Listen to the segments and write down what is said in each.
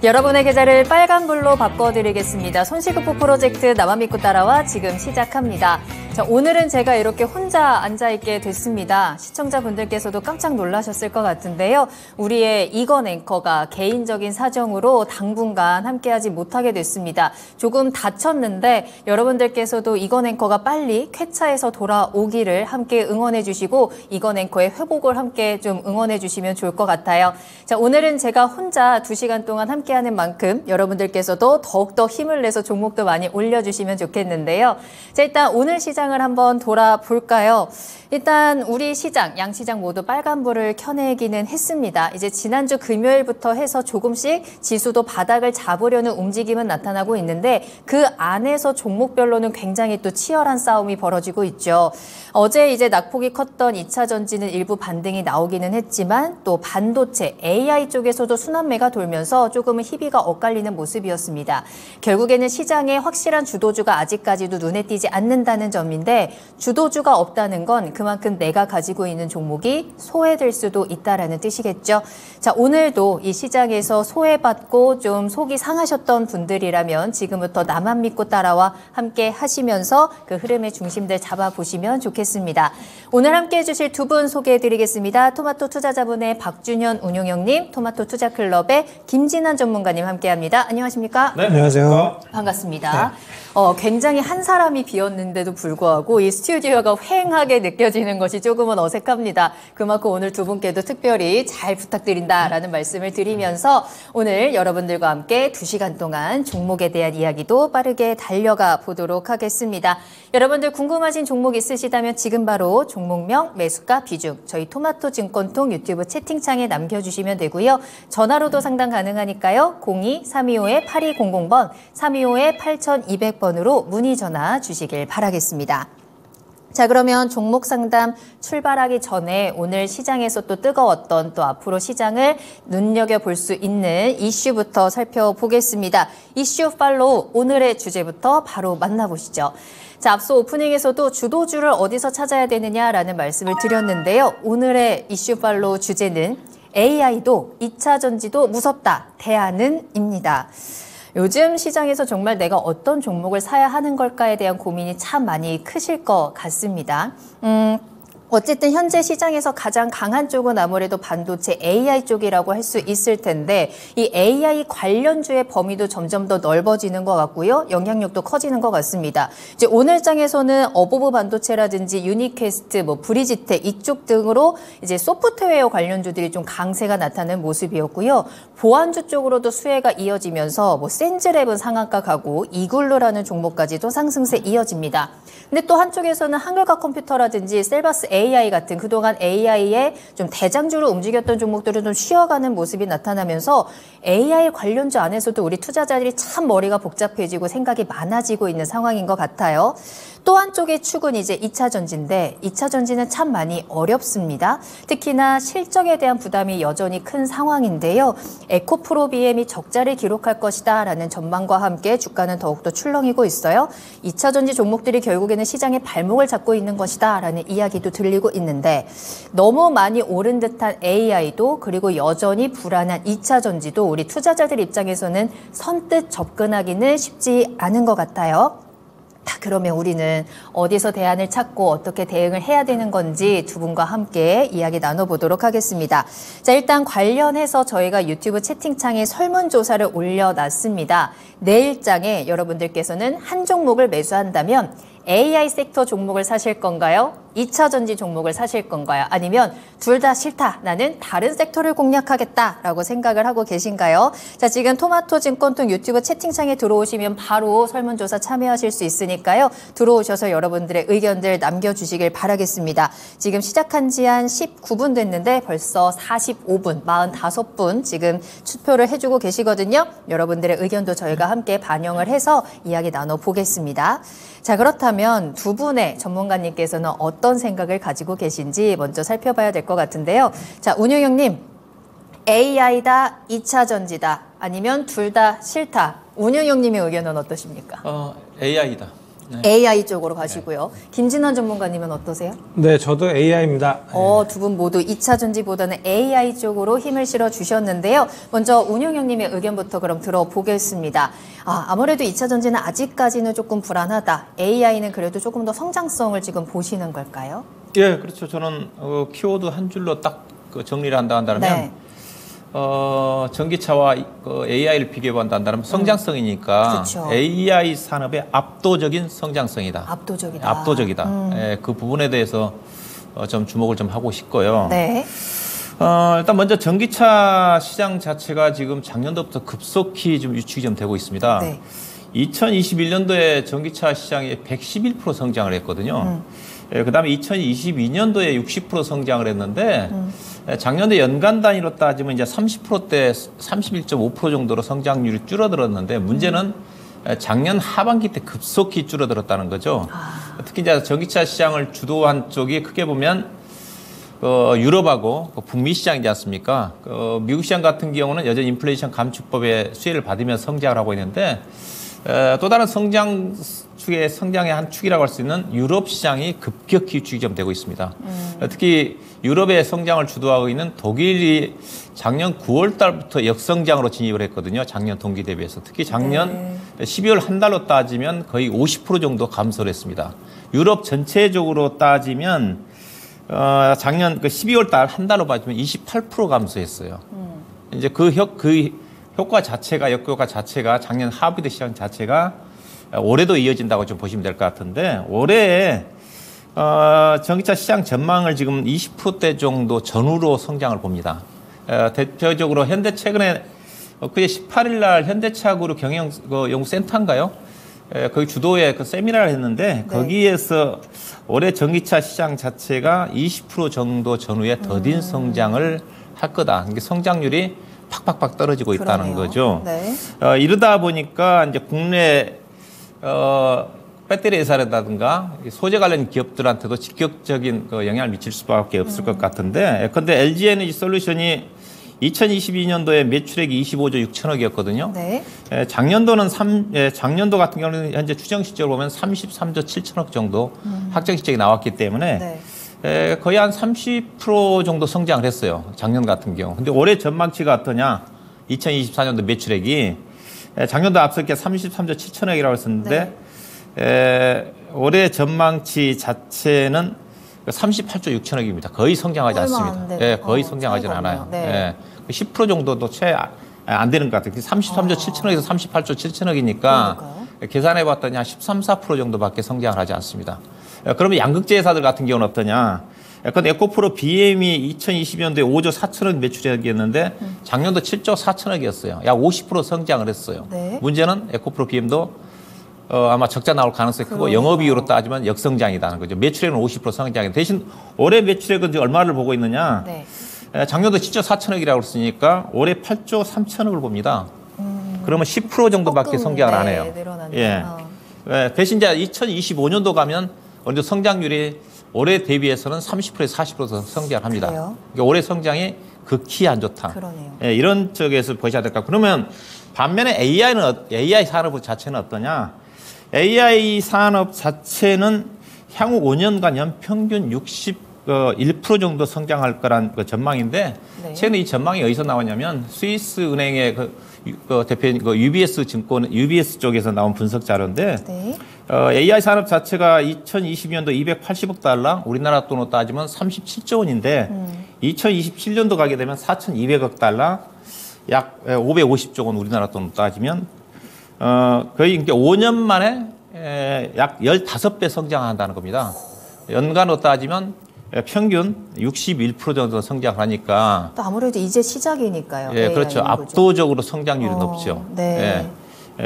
여러분의 계좌를 빨간불로 바꿔드리겠습니다. 손시급부 프로젝트 나만 믿고 따라와 지금 시작합니다. 자, 오늘은 제가 이렇게 혼자 앉아있게 됐습니다. 시청자분들께서도 깜짝 놀라셨을 것 같은데요. 우리의 이건 앵커가 개인적인 사정으로 당분간 함께하지 못하게 됐습니다. 조금 다쳤는데 여러분들께서도 이건 앵커가 빨리 쾌차에서 돌아오기를 함께 응원해 주시고 이건 앵커의 회복을 함께 좀 응원해 주시면 좋을 것 같아요. 자, 오늘은 제가 혼자 2시간 동안 함께하는 만큼 여러분들께서도 더욱더 힘을 내서 종목도 많이 올려주시면 좋겠는데요. 자, 일단 오늘 시장을 한번 돌아볼까요? 일단 우리 시장, 양시장 모두 빨간불을 켜내기는 했습니다. 이제 지난주 금요일부터 해서 조금씩 지수도 바닥을 잡으려는 움직임은 나타나고 있는데 그 안에서 종목별로는 굉장히 또 치열한 싸움이 벌어지고 있죠. 어제 이제 낙폭이 컸던 2차 전지는 일부 반등이 나오기는 했지만 또 반도체, AI 쪽에서도 순환매가 돌면서 조금은 희비가 엇갈리는 모습이었습니다. 결국에는 시장에 확실한 주도주가 아직까지도 눈에 띄지 않는다는 점인데 주도주가 없다는 건 그만큼 내가 가지고 있는 종목이 소외될 수도 있다라는 뜻이겠죠. 자, 오늘도 이 시장에서 소외받고 좀 속이 상하셨던 분들이라면 지금부터 나만 믿고 따라와 함께 하시면서 그 흐름의 중심들 잡아보시면 좋겠습니다. 오늘 함께 해주실 두 분 소개해드리겠습니다. 토마토 투자자분의 박준현 운용형님, 토마토 투자클럽의 김진환 전문가님 함께합니다. 안녕하십니까? 네, 안녕하세요. 반갑습니다. 굉장히 한 사람이 비었는데도 불구하고 이 스튜디오가 휑하게 느껴지는 것이 조금은 어색합니다. 그만큼 오늘 두 분께도 특별히 잘 부탁드린다라는 말씀을 드리면서 오늘 여러분들과 함께 2시간 동안 종목에 대한 이야기도 빠르게 달려가 보도록 하겠습니다. 여러분들 궁금하신 종목 있으시다면 지금 바로 종목명, 매수가, 비중 저희 토마토 증권통 유튜브 채팅창에 남겨주시면 되고요. 전화로도 상담 가능하니까요. 02-325-8200번, 325-8200번으로 문의 전화 주시길 바라겠습니다. 자, 그러면 종목 상담 출발하기 전에 오늘 시장에서 또 뜨거웠던 또 앞으로 시장을 눈여겨볼 수 있는 이슈부터 살펴보겠습니다. 이슈 팔로우 오늘의 주제부터 바로 만나보시죠. 자, 앞서 오프닝에서도 주도주를 어디서 찾아야 되느냐라는 말씀을 드렸는데요. 오늘의 이슈 팔로우 주제는 AI도 2차 전지도 무섭다. 대안은입니다. 요즘 시장에서 정말 내가 어떤 종목을 사야 하는 걸까에 대한 고민이 참 많이 크실 것 같습니다. 어쨌든 현재 시장에서 가장 강한 쪽은 아무래도 반도체 AI 쪽이라고 할 수 있을 텐데 이 AI 관련주의 범위도 점점 더 넓어지는 것 같고요. 영향력도 커지는 것 같습니다. 이제 오늘 장에서는 어보브 반도체라든지 유니캐스트, 브리지텍 이쪽 등으로 이제 소프트웨어 관련주들이 좀 강세가 나타나는 모습이었고요. 보안주 쪽으로도 수혜가 이어지면서 센즈랩은 상한가 가고 이글루라는 종목까지도 상승세 이어집니다. 근데 또 한쪽에서는 한글과 컴퓨터라든지 셀바스 AI 같은 그동안 AI의 좀 대장주로 움직였던 종목들은 좀 쉬어가는 모습이 나타나면서 AI 관련주 안에서도 우리 투자자들이 참 머리가 복잡해지고 생각이 많아지고 있는 상황인 것 같아요. 또 한쪽의 축은 이제 2차 전지인데 2차 전지는 참 많이 어렵습니다. 특히나 실적에 대한 부담이 여전히 큰 상황인데요. 에코프로 BM이 적자를 기록할 것이다 라는 전망과 함께 주가는 더욱더 출렁이고 있어요. 2차 전지 종목들이 결국에는 시장의 발목을 잡고 있는 것이다 라는 이야기도 들리고 있는데 너무 많이 오른 듯한 AI도 그리고 여전히 불안한 2차 전지도 우리 투자자들 입장에서는 선뜻 접근하기는 쉽지 않은 것 같아요. 그러면 우리는 어디서 대안을 찾고 어떻게 대응을 해야 되는 건지 두 분과 함께 이야기 나눠보도록 하겠습니다. 자, 일단 관련해서 저희가 유튜브 채팅창에 설문조사를 올려놨습니다. 내일장에 여러분들께서는 한 종목을 매수한다면 AI 섹터 종목을 사실 건가요? 2차 전지 종목을 사실 건가요? 아니면 둘 다 싫다. 나는 다른 섹터를 공략하겠다라고 생각을 하고 계신가요? 자, 지금 토마토 증권통 유튜브 채팅창에 들어오시면 바로 설문조사 참여하실 수 있으니까요. 들어오셔서 여러분들의 의견들 남겨주시길 바라겠습니다. 지금 시작한 지 한 19분 됐는데 벌써 45분, 45분 지금 투표를 해주고 계시거든요. 여러분들의 의견도 저희가 함께 반영을 해서 이야기 나눠보겠습니다. 자, 그렇다면 두 분의 전문가님께서는 어떤 생각을 가지고 계신지 먼저 살펴봐야 될 것 같은데요. 자, 운용형님, AI다, 2차 전지다, 아니면 둘 다 싫다. 운용형님의 의견은 어떠십니까? AI다. AI 쪽으로 가시고요. 김진원 전문가님은 어떠세요? 네, 저도 AI입니다. 두 분 모두 2차 전지보다는 AI 쪽으로 힘을 실어 주셨는데요. 먼저 운용형님의 의견부터 그럼 들어보겠습니다. 아무래도 2차 전지는 아직까지는 조금 불안하다. AI는 그래도 조금 더 성장성을 지금 보시는 걸까요? 예, 그렇죠. 저는 키워드 한 줄로 딱 정리를 한다면 네. 전기차와 AI를 비교해본다면 성장성이니까 그렇죠. AI 산업의 압도적인 성장성이다. 압도적이다. 압도적이다. 예, 그 부분에 대해서 좀 주목을 좀 하고 싶고요. 네. 일단 먼저 전기차 시장 자체가 지금 작년도부터 급속히 좀 유축이 좀 되고 있습니다. 네. 2021년도에 전기차 시장이 111% 성장을 했거든요. 그 다음에 2022년도에 60% 성장을 했는데 작년에 연간 단위로 따지면 이제 30%대 31.5% 정도로 성장률이 줄어들었는데 문제는 작년 하반기 때 급속히 줄어들었다는 거죠. 특히 이제 전기차 시장을 주도한 쪽이 크게 보면 유럽하고 북미 시장이지 않습니까? 미국 시장 같은 경우는 여전히 인플레이션 감축법의 수혜를 받으며 성장을 하고 있는데 또 다른 성장의 한 축이라고 할 수 있는 유럽 시장이 급격히 유축이 좀 되고 있습니다. 특히 유럽의 성장을 주도하고 있는 독일이 작년 9월 달부터 역성장으로 진입을 했거든요. 작년 동기 대비해서. 특히 작년 12월 한 달로 따지면 거의 50% 정도 감소를 했습니다. 유럽 전체적으로 따지면 작년 12월 달 한 달로 봐주면 28% 감소했어요. 이제 그 효과 자체가, 역효과 자체가 작년 하비드 시장 자체가 올해도 이어진다고 좀 보시면 될 것 같은데 올해 전기차 시장 전망을 지금 20%대 정도 전후로 성장을 봅니다. 대표적으로 현대 최근에 그제 18일 날 현대차 그룹 경영연구센터인가요? 거기 주도의 세미나를 했는데 거기에서 올해 전기차 시장 자체가 20% 정도 전후에 더딘 성장을 할 거다. 그러니까 성장률이 팍팍팍 떨어지고 있다는 거죠. 네. 이러다 보니까 이제 국내 배터리 회사라든가 소재 관련 기업들한테도 직접적인 영향을 미칠 수밖에 없을 것 같은데, 그런데 LG 에너지 솔루션이 2022년도에 매출액이 25조 6천억이었거든요. 네. 작년도 같은 경우는 현재 추정 실적을 보면 33조 7천억 정도 확정 실적이 나왔기 때문에 거의 한 30% 정도 성장을 했어요. 작년 같은 경우. 근데 올해 전망치가 어떠냐? 2024년도 매출액이 작년도 앞서 게 33조 7천억이라고 했었는데 올해 전망치 자체는 38조 6천억입니다. 거의 성장하지 않습니다. 거의 성장하지는 않아요. 10% 정도도 채 안 되는 것 같아요. 33조 7천억에서 38조 7천억이니까 계산해 봤더니 한 13, 4% 정도밖에 성장을 하지 않습니다. 그러면 양극재 회사들 같은 경우는 어떠냐? 근데 에코프로 BM이 2020년도에 5조 4천억 매출액이었는데 작년도 7조 4천억이었어요. 약 50% 성장을 했어요. 네. 문제는 에코프로 BM도 아마 적자 나올 가능성이 크고 영업이익으로 따지면 역성장이라는 거죠. 매출액은 50% 성장이. 대신 올해 매출액은 얼마를 보고 있느냐? 네. 작년도 7조 4천억이라고 했으니까 올해 8조 3천억을 봅니다. 그러면 10% 정도밖에 성장을 안 해요. 대신 이제 2025년도 가면 어느 정도 성장률이 올해 대비해서는 30%에서 40% 성장을 합니다. 그러니까 올해 성장이 극히 안 좋다. 이런 쪽에서 보셔야 될 것 같고. 그러면 반면에 AI 산업 자체는 어떠냐? AI 산업 자체는 향후 5년간 연평균 61% 정도 성장할 거란 전망인데 최근에 이 전망이 어디서 나왔냐면 스위스 은행의 대표인 UBS 증권, UBS 쪽에서 나온 분석 자료인데 AI 산업 자체가 2020년도 280억 달러, 우리나라 돈으로 따지면 37조 원인데 2027년도 가게 되면 4,200억 달러, 약 550조 원 우리나라 돈으로 따지면 거의 5년 만에 약 15배 성장한다는 겁니다. 연간으로 따지면 평균 61% 정도 성장을 하니까. 또 아무래도 이제 시작이니까요. 그렇죠. 압도적으로 성장률이 높죠.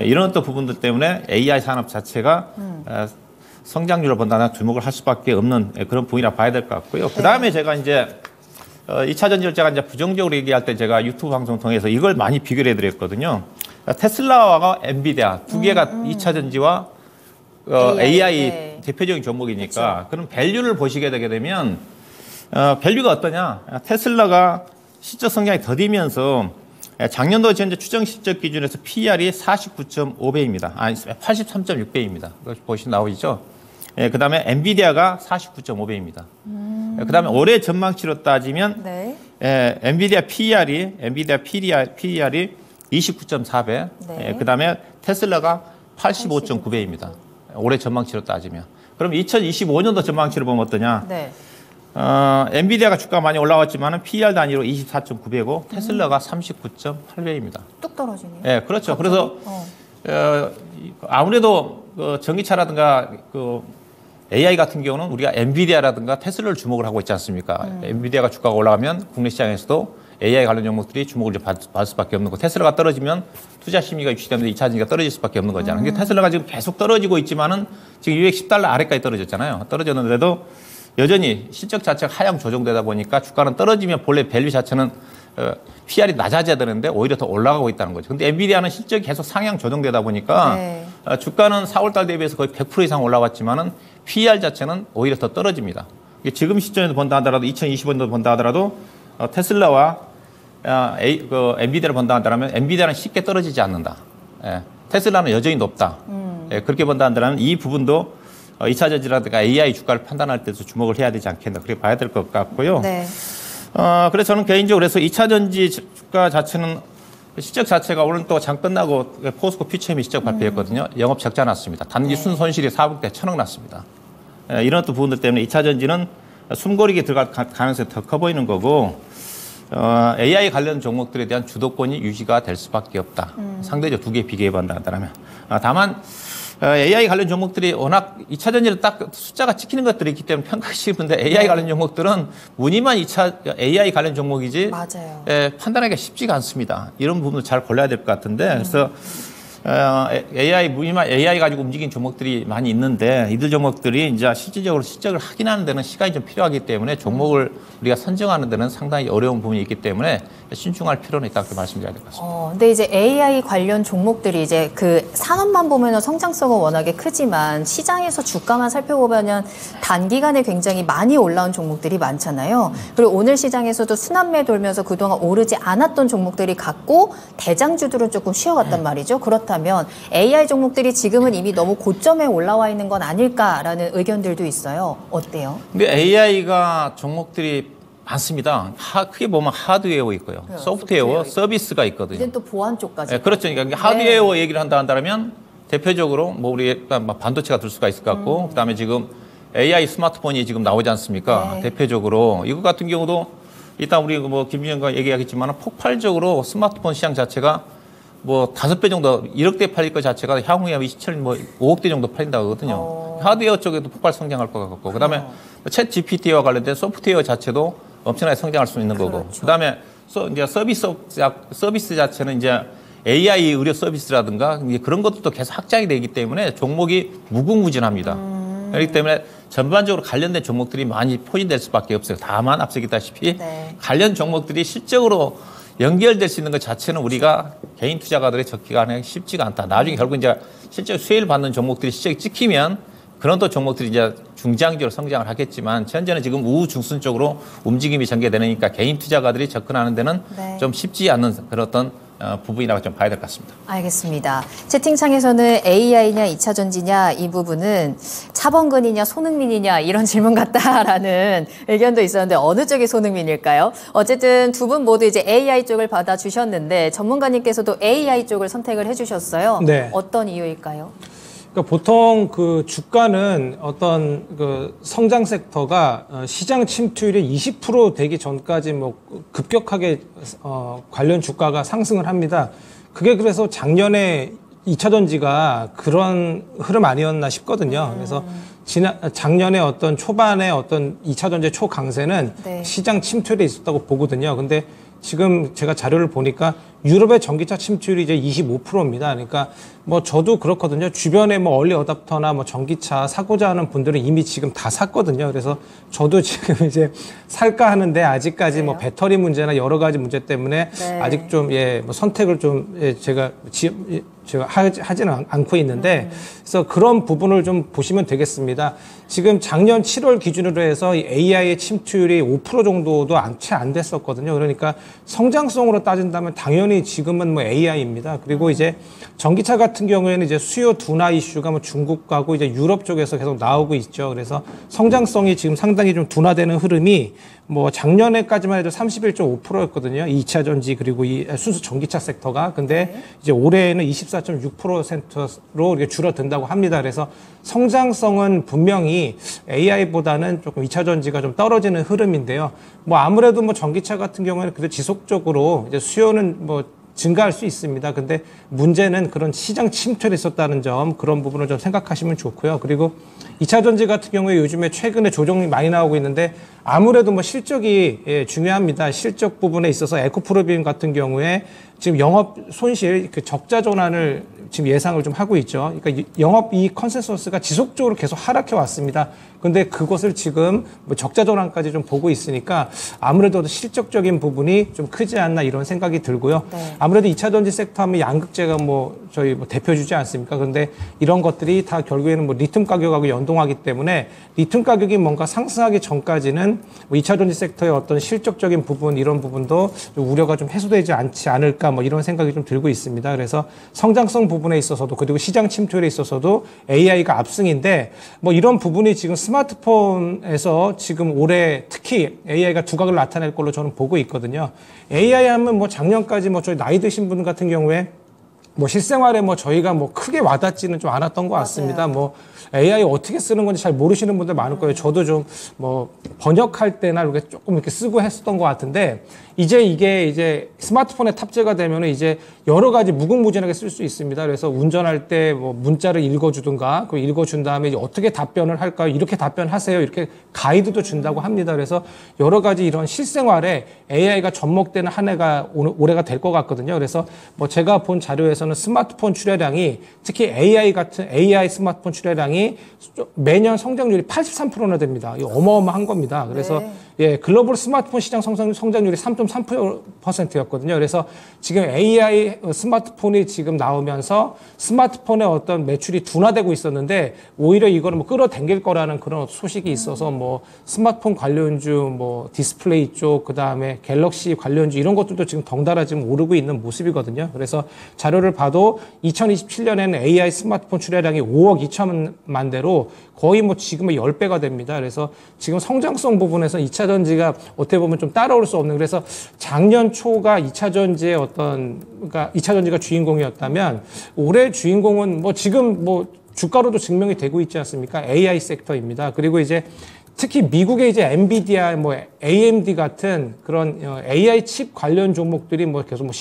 이런 또 부분들 때문에 AI 산업 자체가 성장률을 본다면 주목을 할 수밖에 없는 그런 부분이라 봐야 될 것 같고요. 그 다음에 제가 이제 2차 전지를 제가 이제 부정적으로 얘기할 때 제가 유튜브 방송 통해서 이걸 많이 비교를 해드렸거든요. 테슬라와 엔비디아 두 개가 2차 전지와 AI 대표적인 종목이니까 그럼 밸류를 보시게 되게 되면 밸류가 어떠냐? 테슬라가 시적 성장이 더디면서 작년도 현재 추정 실적 기준에서 PER이 49.5배입니다. 아니 83.6배입니다. 보시면 나오시죠? 그다음에 엔비디아가 49.5배입니다. 그다음에 올해 전망치로 따지면 네. 엔비디아 PER이 29.4배. 네. 그다음에 테슬라가 85.9배입니다. 올해 전망치로 따지면. 그럼 2025년도 전망치를 보면 어떠냐? 네. 엔비디아가 주가가 많이 올라왔지만은 PER 단위로 24.9배고 테슬라가 39.8배입니다. 뚝 떨어지네요. 예, 그렇죠. 그래서 아무래도 그 전기차라든가 그 AI 같은 경우는 우리가 엔비디아라든가 테슬라를 주목을 하고 있지 않습니까? 엔비디아가 주가가 올라가면 국내 시장에서도 AI 관련 종목들이 주목을 좀 받을 수밖에 없는 거. 테슬라가 떨어지면 투자 심리가 유치되면서 2차 전지가 떨어질 수밖에 없는 거잖아요. 근데 테슬라가 지금 계속 떨어지고 있지만은 지금 $210 아래까지 떨어졌잖아요. 떨어졌는데도 여전히 실적 자체가 하향 조정되다 보니까 주가는 떨어지면 본래 밸류 자체는 PR이 낮아져야 되는데 오히려 더 올라가고 있다는 거죠. 근데 엔비디아는 실적이 계속 상향 조정되다 보니까 네. 주가는 4월달 대비해서 거의 100% 이상 올라왔지만은 PER 자체는 오히려 더 떨어집니다. 지금 시점에서 본다 하더라도 2025년도 본다 하더라도 테슬라와 엔비디아를 본다 한다면 엔비디아는 쉽게 떨어지지 않는다. 테슬라는 여전히 높다. 그렇게 본다 한다면 이 부분도 2차 전지라든가 AI 주가를 판단할 때도 주목을 해야 되지 않겠나 그렇게 봐야 될 것 같고요. 네. 그래서 저는 개인적으로 그래서 2차 전지 주가 자체는 실적 자체가 오늘 또 장 끝나고 포스코 퓨처엠이 실적 발표했거든요. 영업 적자 났습니다. 단기 순손실이 4분기에 1,000억 났습니다. 이런 또 부분들 때문에 2차 전지는 숨고르기 들어갈 가능성이 더 커 보이는 거고 AI 관련 종목들에 대한 주도권이 유지가 될 수밖에 없다. 상대적 두 개 비교해 본다면. 다만 AI 관련 종목들이 워낙 2차 전지를 딱 숫자가 찍히는 것들이 있기 때문에 평가하시기 근데 AI 관련 종목들은 무늬만 2차 AI 관련 종목이지 맞아요. 판단하기가 쉽지가 않습니다. 이런 부분도 잘 골라야 될 것 같은데 그래서 무늬만 AI 가지고 움직인 종목들이 많이 있는데 이들 종목들이 이제 실질적으로 실적을 확인하는 데는 시간이 좀 필요하기 때문에 종목을 우리가 선정하는 데는 상당히 어려운 부분이 있기 때문에 신중할 필요는 있다고 말씀드려야 될 것 같습니다. 근데 이제 AI 관련 종목들이 이제 그 산업만 보면은 성장성은 워낙에 크지만 시장에서 주가만 살펴보면은 단기간에 굉장히 많이 올라온 종목들이 많잖아요. 그리고 오늘 시장에서도 순환매 돌면서 그동안 오르지 않았던 종목들이 갔고 대장주들은 조금 쉬어갔단 말이죠. 그렇다면 AI 종목들이 지금은 이미 너무 고점에 올라와 있는 건 아닐까라는 의견들도 있어요. 어때요? 근데 AI가 종목들이 많습니다. 크게 보면 하드웨어 있고요. 소프트웨어, 서비스가 있거든요. 이젠 또 보안 쪽까지. 그렇죠. 그러니까 하드웨어 얘기를 한다면 대표적으로 뭐 우리 반도체가 들 수가 있을 것 같고 그다음에 지금 AI 스마트폰이 지금 나오지 않습니까? 네. 대표적으로 이거 같은 경우도 일단 우리 뭐 김준영과 얘기하겠지만 폭발적으로 스마트폰 시장 자체가 뭐 5배 정도 1억대 팔릴 것 자체가 향후에 27년 뭐 5억대 정도 팔린다고 하거든요. 하드웨어 쪽에도 폭발 성장할 것 같고 그다음에 챗 GPT와 관련된 소프트웨어 자체도 엄청나게 성장할 수 있는 거고 그렇죠. 그다음에 이제 서비스 자체는 이제 AI 의료 서비스라든가 그런 것들도 계속 확장이 되기 때문에 종목이 무궁무진합니다. 그렇기 때문에 전반적으로 관련된 종목들이 많이 포진될 수밖에 없어요. 다만 앞서 얘기했다시피 네. 관련 종목들이 실적으로 연결될 수 있는 것 자체는 우리가 개인 투자가들의 적기가 쉽지가 않다. 나중에 결국 이제 실적 수혜를 받는 종목들이 실적이 찍히면 그런 또 종목들이 이제 중장기로 성장을 하겠지만 현재는 지금 우중순 쪽으로 움직임이 전개되니까 개인 투자가들이 접근하는 데는 네. 좀 쉽지 않은 그런 어떤 부분이라고 좀 봐야 될 것 같습니다. 알겠습니다. 채팅창에서는 AI냐 2차 전지냐 이 부분은 차범근이냐 손흥민이냐 이런 질문 같다라는 의견도 있었는데 어느 쪽이 손흥민일까요? 어쨌든 두 분 모두 이제 AI 쪽을 받아주셨는데 전문가님께서도 AI 쪽을 선택을 해주셨어요. 네. 어떤 이유일까요? 그러니까 보통 그 주가는 어떤 그 성장 섹터가 시장 침투율이 20% 되기 전까지 뭐 급격하게 관련 주가가 상승을 합니다. 그게 그래서 작년에 2차 전지가 그런 흐름 아니었나 싶거든요. 그래서 작년에 어떤 초반에 어떤 2차 전지 초강세는 네. 시장 침투율이 있었다고 보거든요. 근데 지금 제가 자료를 보니까 유럽의 전기차 침투율이 이제 25%입니다. 그러니까 뭐 저도 그렇거든요. 주변에 뭐 얼리 어답터나 뭐 전기차 사고자 하는 분들은 이미 지금 다 샀거든요. 그래서 저도 지금 이제 살까 하는데 아직까지 뭐 배터리 문제나 여러 가지 문제 때문에 네. 아직 좀 뭐 선택을 좀 제가 하지는 않고 있는데, 그래서 그런 부분을 좀 보시면 되겠습니다. 지금 작년 7월 기준으로 해서 이 AI의 침투율이 5% 정도도 채 안 됐었거든요. 그러니까 성장성으로 따진다면 당연히 지금은 뭐 AI입니다. 그리고 이제 전기차 같은 경우에는 이제 수요 둔화 이슈가 뭐 중국하고 이제 유럽 쪽에서 계속 나오고 있죠. 그래서 성장성이 지금 상당히 좀 둔화되는 흐름이 뭐 작년에까지만 해도 31.5%였거든요. 2차 전지 그리고 이 순수 전기차 섹터가. 근데 이제 올해에는 24.6%로 이렇게 줄어든다고 합니다. 그래서 성장성은 분명히 AI보다는 조금 2차 전지가 좀 떨어지는 흐름인데요. 뭐 아무래도 뭐 전기차 같은 경우에는 그래도 지속적으로 이제 수요는 뭐 증가할 수 있습니다. 근데 문제는 그런 시장 침투가 있었다는 점, 그런 부분을 좀 생각하시면 좋고요. 그리고 2차 전지 같은 경우에 요즘에 최근에 조정이 많이 나오고 있는데 아무래도 뭐 실적이 중요합니다. 실적 부분에 있어서 에코프로비움 같은 경우에 지금 영업 손실, 그 적자 전환을 지금 예상을 좀 하고 있죠. 그러니까 영업 이익 컨센서스가 지속적으로 계속 하락해 왔습니다. 근데 그것을 지금 뭐 적자 전환까지 좀 보고 있으니까 아무래도 실적적인 부분이 좀 크지 않나 이런 생각이 들고요. 네. 아무래도 2차 전지 섹터 하면 양극재가 뭐 저희 뭐 대표주지 않습니까? 근데 이런 것들이 다 결국에는 뭐 리튬 가격하고 연동하기 때문에 리튬 가격이 뭔가 상승하기 전까지는 뭐 2차 전지 섹터의 어떤 실적적인 부분 이런 부분도 좀 우려가 좀 해소되지 않지 않을까 뭐 이런 생각이 좀 들고 있습니다. 그래서 성장성 부분에 있어서도 그리고 시장 침투율에 있어서도 AI가 압승인데 뭐 이런 부분이 지금 스마트폰에서 지금 올해 특히 AI가 두각을 나타낼 걸로 저는 보고 있거든요. AI 하면 뭐 작년까지 뭐 저희 나이 드신 분 같은 경우에 뭐 실생활에 뭐 저희가 뭐 크게 와닿지는 좀 않았던 것 같습니다. 맞아요. 뭐 AI 어떻게 쓰는 건지 잘 모르시는 분들 많을 거예요. 저도 좀 뭐 번역할 때나 이렇게 조금 이렇게 쓰고 했었던 것 같은데 이제 이게 이제 스마트폰에 탑재가 되면은 이제 여러 가지 무궁무진하게 쓸 수 있습니다. 그래서 운전할 때 뭐 문자를 읽어주든가 그 읽어준 다음에 이제 어떻게 답변을 할까요? 이렇게 답변하세요. 이렇게 가이드도 준다고 합니다. 그래서 여러 가지 이런 실생활에 AI가 접목되는 한 해가 올해가 될 것 같거든요. 그래서 뭐 제가 본 자료에서는 스마트폰 출하량이 특히 AI 스마트폰 출하량이 매년 성장률이 83%나 됩니다. 이거 어마어마한 겁니다. 그래서 네. 예, 글로벌 스마트폰 시장 성장률이 3.3%였거든요. 그래서 지금 AI 스마트폰이 지금 나오면서 스마트폰의 어떤 매출이 둔화되고 있었는데 오히려 이거는 뭐 끌어당길 거라는 그런 소식이 있어서 뭐 스마트폰 관련주, 뭐 디스플레이 쪽, 그 다음에 갤럭시 관련주 이런 것들도 지금 덩달아 지금 오르고 있는 모습이거든요. 그래서 자료를 봐도 2027년에는 AI 스마트폰 출하량이 5억 2천만 대로 거의 뭐 지금의 10배가 됩니다. 그래서 지금 성장성 부분에서 2차 전지가 어떻게 보면 좀 따라올 수 없는, 그래서 작년 초가 2차 전지의 어떤, 그러니까 2차 전지가 주인공이었다면 올해 주인공은 뭐 지금 뭐 주가로도 증명이 되고 있지 않습니까? AI 섹터입니다. 그리고 이제 특히 미국의 이제 엔비디아, 뭐 AMD 같은 그런 AI 칩 관련 종목들이 뭐 계속 뭐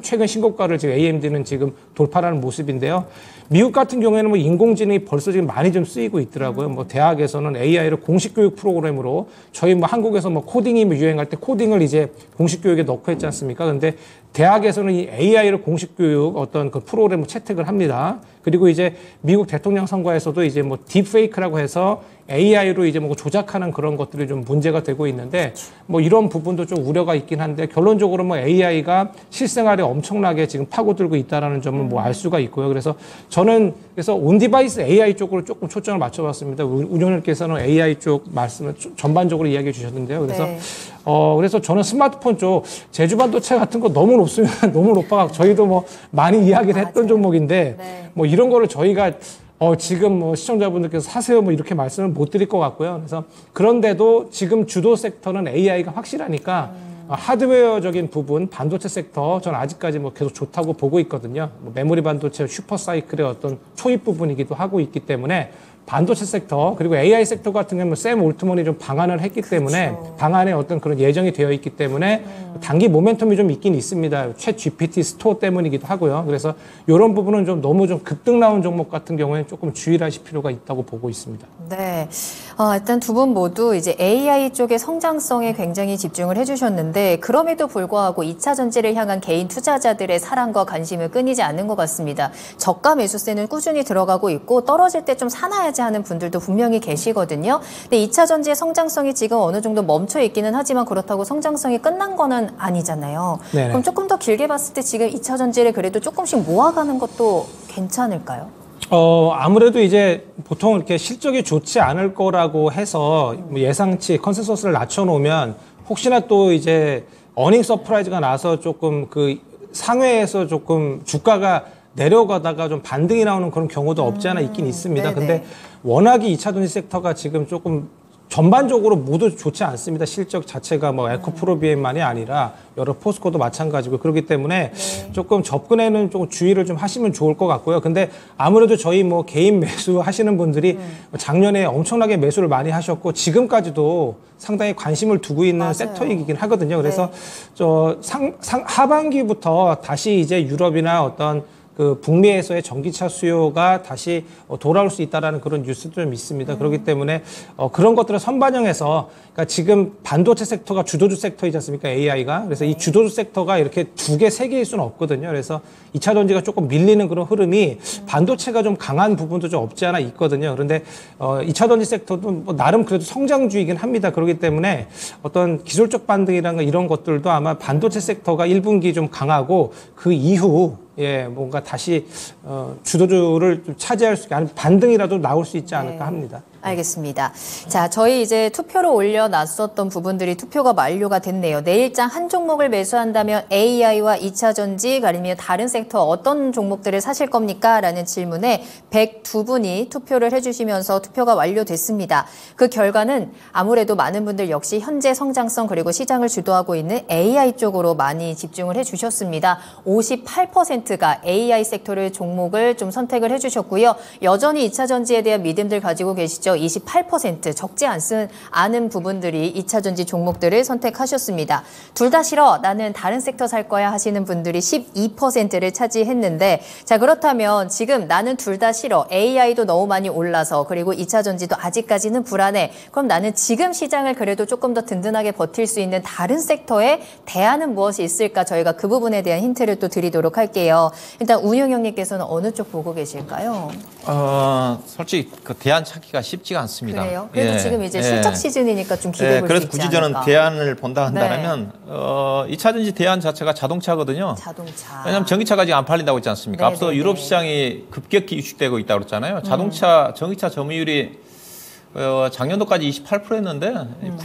최근 신고가를 지금 AMD는 지금 돌파하는 모습인데요. 미국 같은 경우에는 뭐 인공지능이 벌써 지금 많이 좀 쓰이고 있더라고요. 뭐 대학에서는 AI를 공식 교육 프로그램으로 저희 뭐 한국에서 뭐 코딩이 유행할 때 코딩을 이제 공식 교육에 넣고 했지 않습니까? 근데 대학에서는 이 AI를 공식 교육 어떤 그 프로그램을 채택을 합니다. 그리고 이제 미국 대통령 선거에서도 이제 뭐 딥페이크라고 해서 AI로 이제 뭐 조작하는 그런 것들이 좀 문제가 되고 있는데 뭐 이런 부분도 좀 우려가 있긴 한데 결론적으로 뭐 AI가 실생활에 엄청나게 지금 파고들고 있다라는 점을 뭐 알 수가 있고요. 그래서 저는 그래서 온디바이스 AI 쪽으로 조금 초점을 맞춰봤습니다. 운영님께서는 AI 쪽 말씀을 전반적으로 이야기해 주셨는데요. 그래서 네. 그래서 저는 스마트폰 쪽 제주반도체 같은 거 너무 높으면 너무 높아 저희도 뭐 많이 이야기를 했던 맞아요. 종목인데 네. 뭐 이런 거를 저희가 지금 뭐 시청자분들께서 사세요 뭐 이렇게 말씀을 못 드릴 것 같고요. 그래서 그런데도 지금 주도 섹터는 AI가 확실하니까 하드웨어적인 부분, 반도체 섹터 전 아직까지 뭐 계속 좋다고 보고 있거든요. 뭐 메모리 반도체 슈퍼사이클의 어떤 초입 부분이기도 하고 있기 때문에 반도체 섹터 그리고 AI 섹터 같은 경우는 샘 올트먼이 좀 방한을 했기 그렇죠. 때문에 방한에 어떤 그런 예정이 되어 있기 때문에 단기 모멘텀이 좀 있긴 있습니다. 챗 GPT 스토어 때문이기도 하고요. 그래서 이런 부분은 좀 너무 좀 급등 나온 종목 같은 경우에는 조금 주의를 하실 필요가 있다고 보고 있습니다. 네. 일단 두 분 모두 이제 AI 쪽의 성장성에 굉장히 집중을 해주셨는데 그럼에도 불구하고 2차 전지를 향한 개인 투자자들의 사랑과 관심을 끊이지 않는 것 같습니다. 저가 매수세는 꾸준히 들어가고 있고 떨어질 때 좀 사놔야 차지하는 분들도 분명히 계시거든요. 근데 2차 전지의 성장성이 지금 어느 정도 멈춰 있기는 하지만 그렇다고 성장성이 끝난 거는 아니잖아요. 네네. 그럼 조금 더 길게 봤을 때 지금 2차 전지를 그래도 조금씩 모아가는 것도 괜찮을까요? 아무래도 이제 보통 이렇게 실적이 좋지 않을 거라고 해서 뭐 예상치 컨센서스를 낮춰놓으면 혹시나 또 이제 어닝 서프라이즈가 나서 조금 그 상회에서 조금 주가가 내려가다가 좀 반등이 나오는 그런 경우도 없지 않아 있긴 있습니다. 네네. 근데 워낙에 2차 전지 섹터가 지금 조금 전반적으로 모두 좋지 않습니다. 실적 자체가 뭐 에코프로비엠만이 아니라 여러 포스코도 마찬가지고 그렇기 때문에 조금 접근에는 조금 주의를 좀 하시면 좋을 것 같고요. 근데 아무래도 저희 뭐 개인 매수 하시는 분들이 작년에 엄청나게 매수를 많이 하셨고 지금까지도 상당히 관심을 두고 있는 맞아요. 섹터이긴 하거든요. 그래서 저 하반기부터 다시 이제 유럽이나 어떤 그 북미에서의 전기차 수요가 다시 돌아올 수 있다라는 그런 뉴스도 좀 있습니다. 그렇기 때문에 그런 것들을 선반영해서 그러니까 지금 반도체 섹터가 주도주 섹터이지 않습니까? AI가. 그래서 이 주도주 섹터가 이렇게 두 개, 세 개일 수는 없거든요. 그래서 2차 전지가 조금 밀리는 그런 흐름이 반도체가 좀 강한 부분도 좀 없지 않아 있거든요. 그런데 2차 전지 섹터도 뭐 나름 그래도 성장주이긴 합니다. 그렇기 때문에 어떤 기술적 반등이라는 이런 것들도 아마 반도체 섹터가 1분기 좀 강하고 그 이후 뭔가 다시 주도주를 좀 차지할 수 있게 아니면 반등이라도 나올 수 있지 않을까 합니다. 알겠습니다. 자, 저희 이제 투표를 올려놨었던 부분들이 투표가 만료가 됐네요. 내일장 한 종목을 매수한다면 AI와 2차 전지, 아니면 다른 섹터 어떤 종목들을 사실 겁니까? 라는 질문에 102분이 투표를 해주시면서 투표가 완료됐습니다. 그 결과는 아무래도 많은 분들 역시 현재 성장성 그리고 시장을 주도하고 있는 AI 쪽으로 많이 집중을 해주셨습니다. 58%가 AI 섹터를 종목을 좀 선택을 해주셨고요. 여전히 2차 전지에 대한 믿음들 가지고 계시죠. 28% 적지 않은 부분들이 2차 전지 종목들을 선택하셨습니다. 둘 다 싫어, 나는 다른 섹터 살 거야 하시는 분들이 12%를 차지했는데, 자, 그렇다면 지금 나는 둘 다 싫어, AI도 너무 많이 올라서 그리고 2차 전지도 아직까지는 불안해. 그럼 나는 지금 시장을 그래도 조금 더 든든하게 버틸 수 있는 다른 섹터에 대안은 무엇이 있을까? 저희가 그 부분에 대한 힌트를 또 드리도록 할게요. 일단 운영형님께서는 어느 쪽 보고 계실까요? 솔직히 그 대안 찾기가 쉽지가 않습니다. 그래요? 그래도 지금 이제 실적 시즌이니까 좀 기대해 볼 수 그래서 있지 굳이 저는 않을까. 대안을 본다 한다면 2차 전지 대안 자체가 자동차거든요. 자동차. 왜냐하면 전기차가 지금 안 팔린다고 했지 않습니까? 네네네. 앞서 유럽 시장이 급격히 위축되고 있다고 그랬잖아요. 자동차, 전기차 점유율이 작년도까지 28%였는데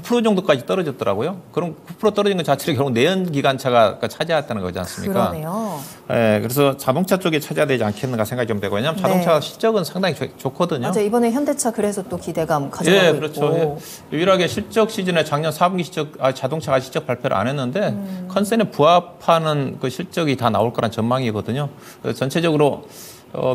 9% 정도까지 떨어졌더라고요. 그럼 9% 떨어진 것 자체를 결국 내연기관차가 차지했다는 거지 않습니까? 그러네요. 그래서 자동차 쪽에 차지해야 되지 않겠는가 생각이 좀 되고, 왜냐하면 자동차 실적은 상당히 좋거든요. 맞아요. 이번에 현대차 그래서 또 기대감 가져가고 그렇죠. 있고. 유일하게 실적 시즌에 작년 4분기 자동차가 실적 발표를 안 했는데 컨센에 부합하는 그 실적이 다 나올 거란 전망이거든요. 그래서 전체적으로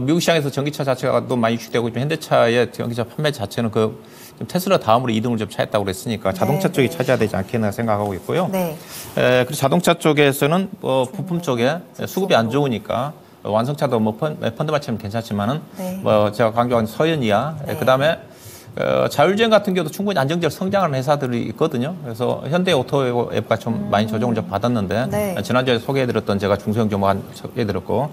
미국 시장에서 전기차 자체가 또 많이 위축되고 있지만 현대차의 전기차 판매 자체는 좀 테슬라 다음으로 2등을 좀 차했다고 그랬으니까 자동차 쪽이 차지해야 되지 않겠나 생각하고 있고요. 네. 그리고 자동차 쪽에서는 부품 쪽에 수급이 안 좋으니까 완성차도 뭐 펀드마치면 괜찮지만은 제가 강조한 서현이야. 그다음에 자율주행 같은 경우도 충분히 안정적으로 성장하는 회사들이 있거든요. 그래서 현대오토앱가 좀 많이 조정을 좀 받았는데 지난주에 소개해드렸던 제가 중소형 종목 한 소개해드렸고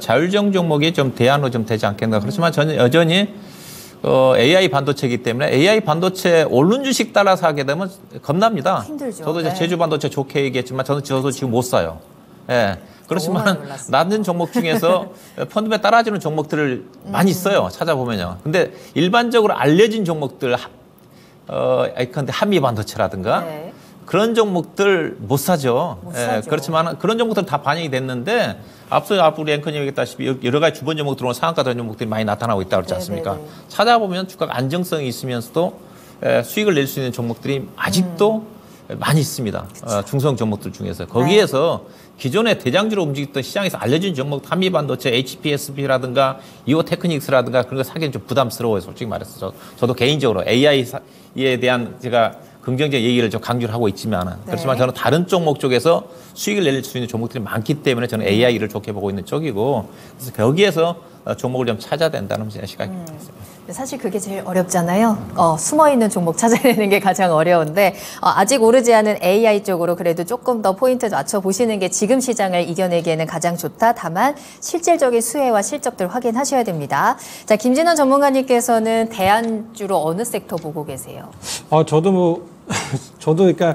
자율주행 종목이 좀 대안으로 좀 되지 않겠나. 그렇지만 저는 여전히 AI 반도체이기 때문에 AI 반도체 오른 주식 따라서 하게 되면 겁납니다. 힘들죠. 저도 이제 제주 반도체 좋게 얘기했지만 저도 지금 못 사요. 그렇지만 낮은 종목 중에서 펀드에 따라주는 종목들을 많이 있어요. 찾아보면요. 근데 일반적으로 알려진 종목들, 예컨대 한미 반도체라든가 그런 종목들 못 사죠. 그렇지만 그런 종목들은 다 반영이 됐는데 앞서 우리 앵커님이 얘기했다시피 여러 가지 주변 종목 들어오는 상한가 들어온 종목들이 많이 나타나고 있다고 그러지 않습니까? 찾아보면 주가가 안정성이 있으면서도 수익을 낼 수 있는 종목들이 아직도 많이 있습니다. 중소형 종목들 중에서. 거기에서 기존에 대장주로 움직였던 시장에서 알려진 종목, 한미반도체, HPSP라든가 이오테크닉스라든가 그런 거 사기는 좀 부담스러워요. 솔직히 말해서. 저도 개인적으로 AI에 대한 제가 긍정적 얘기를 좀 강조를 하고 있지만 그렇지만 저는 다른 종목 쪽에서 수익을 낼 수 있는 종목들이 많기 때문에 저는 AI를 좋게 보고 있는 쪽이고, 그래서 거기에서 종목을 좀 찾아야 된다는 생각이 있습니다. 사실 그게 제일 어렵잖아요. 숨어있는 종목 찾아내는 게 가장 어려운데 아직 오르지 않은 AI 쪽으로 그래도 조금 더 포인트 맞춰보시는 게 지금 시장을 이겨내기에는 가장 좋다. 다만 실질적인 수혜와 실적들 확인하셔야 됩니다. 자, 김진원 전문가님께서는 대안주로 어느 섹터 보고 계세요? 저도 그러니까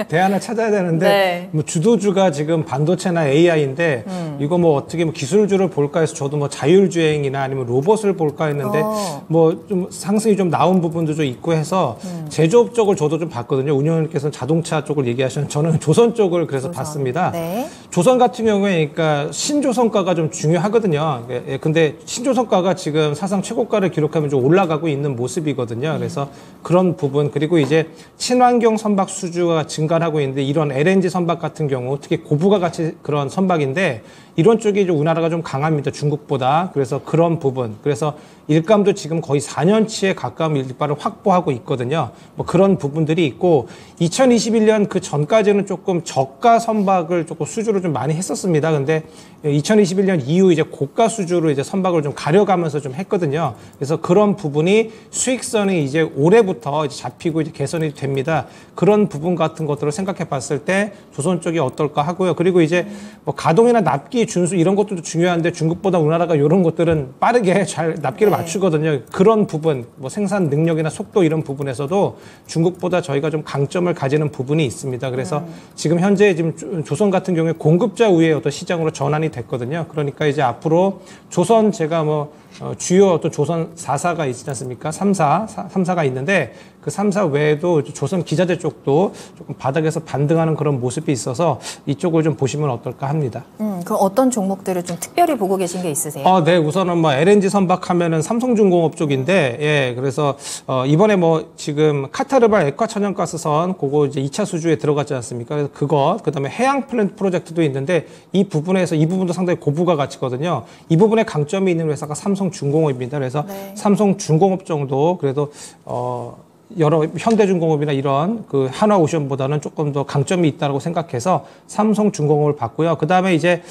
대안을 찾아야 되는데 네. 뭐 주도주가 지금 반도체나 AI인데 이거 뭐 어떻게 뭐 기술주를 볼까 해서 저도 뭐 자율주행이나 아니면 로봇을 볼까 했는데 뭐 좀 상승이 좀 나온 부분도 좀 있고 해서 제조업 쪽을 저도 좀 봤거든요. 운영님께서는 자동차 쪽을 얘기하시는 저는 조선 쪽을 그래서 봤습니다. 네. 조선 같은 경우에 그러니까 신조선가가 좀 중요하거든요. 근데 신조선가가 지금 사상 최고가를 기록하면 좀 올라가고 있는 모습이거든요. 그래서 그런 부분 그리고 이제 친환경 선박 수주가 증가하고 있는데 이런 LNG 선박 같은 경우 특히 고부가 가치 그런 선박인데 이런 쪽이 좀 우리나라가 좀 강합니다. 중국보다. 그래서 그런 부분. 그래서 일감도 지금 거의 4년치에 가까운 일발을 확보하고 있거든요. 뭐 그런 부분들이 있고 2021년 그 전까지는 조금 저가 선박을 조금 수주를 좀 많이 했었습니다. 근데 2021년 이후 이제 고가 수주로 이제 선박을 좀 가려가면서 좀 했거든요. 그래서 그런 부분이 수익성이 이제 올해부터 이제 잡히고 이제 개선이 됩니다. 그런 부분 같은 것들을 생각해 봤을 때 조선 쪽이 어떨까 하고요. 그리고 이제 뭐 가동이나 납기 준수 이런 것들도 중요한데 중국보다 우리나라가 이런 것들은 빠르게 잘 납기를 맞추거든요. 그런 부분, 뭐 생산 능력이나 속도 이런 부분에서도 중국보다 저희가 좀 강점을 가지는 부분이 있습니다. 그래서 지금 현재 지금 조선 같은 경우에 공급자 우위의 어떤 시장으로 전환이 됐거든요. 그러니까 이제 앞으로 조선 제가 뭐 주요 어떤 조선 4사가 있지 않습니까? 3사가 있는데 그 3사 외에도 조선 기자재 쪽도 조금 바닥에서 반등하는 그런 모습이 있어서 이쪽을 좀 보시면 어떨까 합니다. 그럼 어떤 종목들을 좀 특별히 보고 계신 게 있으세요? 네, 우선은 뭐 LNG 선박하면은 삼성중공업 쪽인데, 예, 그래서 이번에 뭐 지금 카타르발 액화천연가스선 그거 이제 2차 수주에 들어갔지 않습니까? 그래서 그거 그다음에 해양 플랜트 프로젝트도 있는데 이 부분도 상당히 고부가 가치거든요. 이 부분에 강점이 있는 회사가 삼성중공업입니다. 그래서 삼성중공업 정도 그래도 여러 현대중공업이나 이런 그 한화오션보다는 조금 더 강점이 있다고 생각해서 삼성중공업을 봤고요. 그 다음에 이제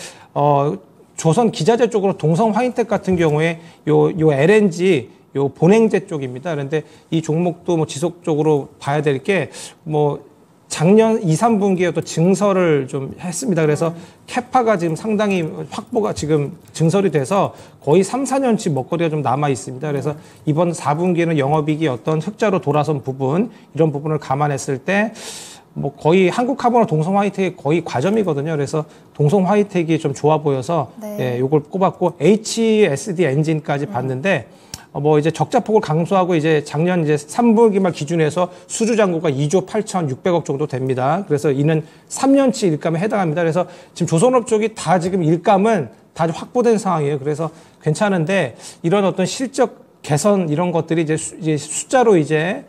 조선 기자재 쪽으로 동성화인텍 같은 경우에 요 LNG 요 본행제 쪽입니다. 그런데 이 종목도 뭐 지속적으로 봐야 될 게 뭐 작년 2, 3분기에 또 증설을 좀 했습니다. 그래서 캐파가 지금 상당히 확보가 지금 증설이 돼서 거의 3, 4년치 먹거리가 좀 남아 있습니다. 그래서 이번 4분기에는 영업이익이 어떤 흑자로 돌아선 부분, 이런 부분을 감안했을 때 뭐 거의 한국카본과 동성화이텍이 거의 과점이거든요. 그래서 동성화이텍이 좀 좋아 보여서 예, 요걸 꼽았고 HSD 엔진까지 봤는데 뭐 이제 적자폭을 감소하고 이제 작년 이제 3분기 말 기준에서 수주 잔고가 2조 8,600억 정도 됩니다. 그래서 이는 3년치 일감에 해당합니다. 그래서 지금 조선업 쪽이 다 지금 일감은 다 확보된 상황이에요. 그래서 괜찮은데 이런 어떤 실적 개선 이런 것들이 이제 숫자로 이제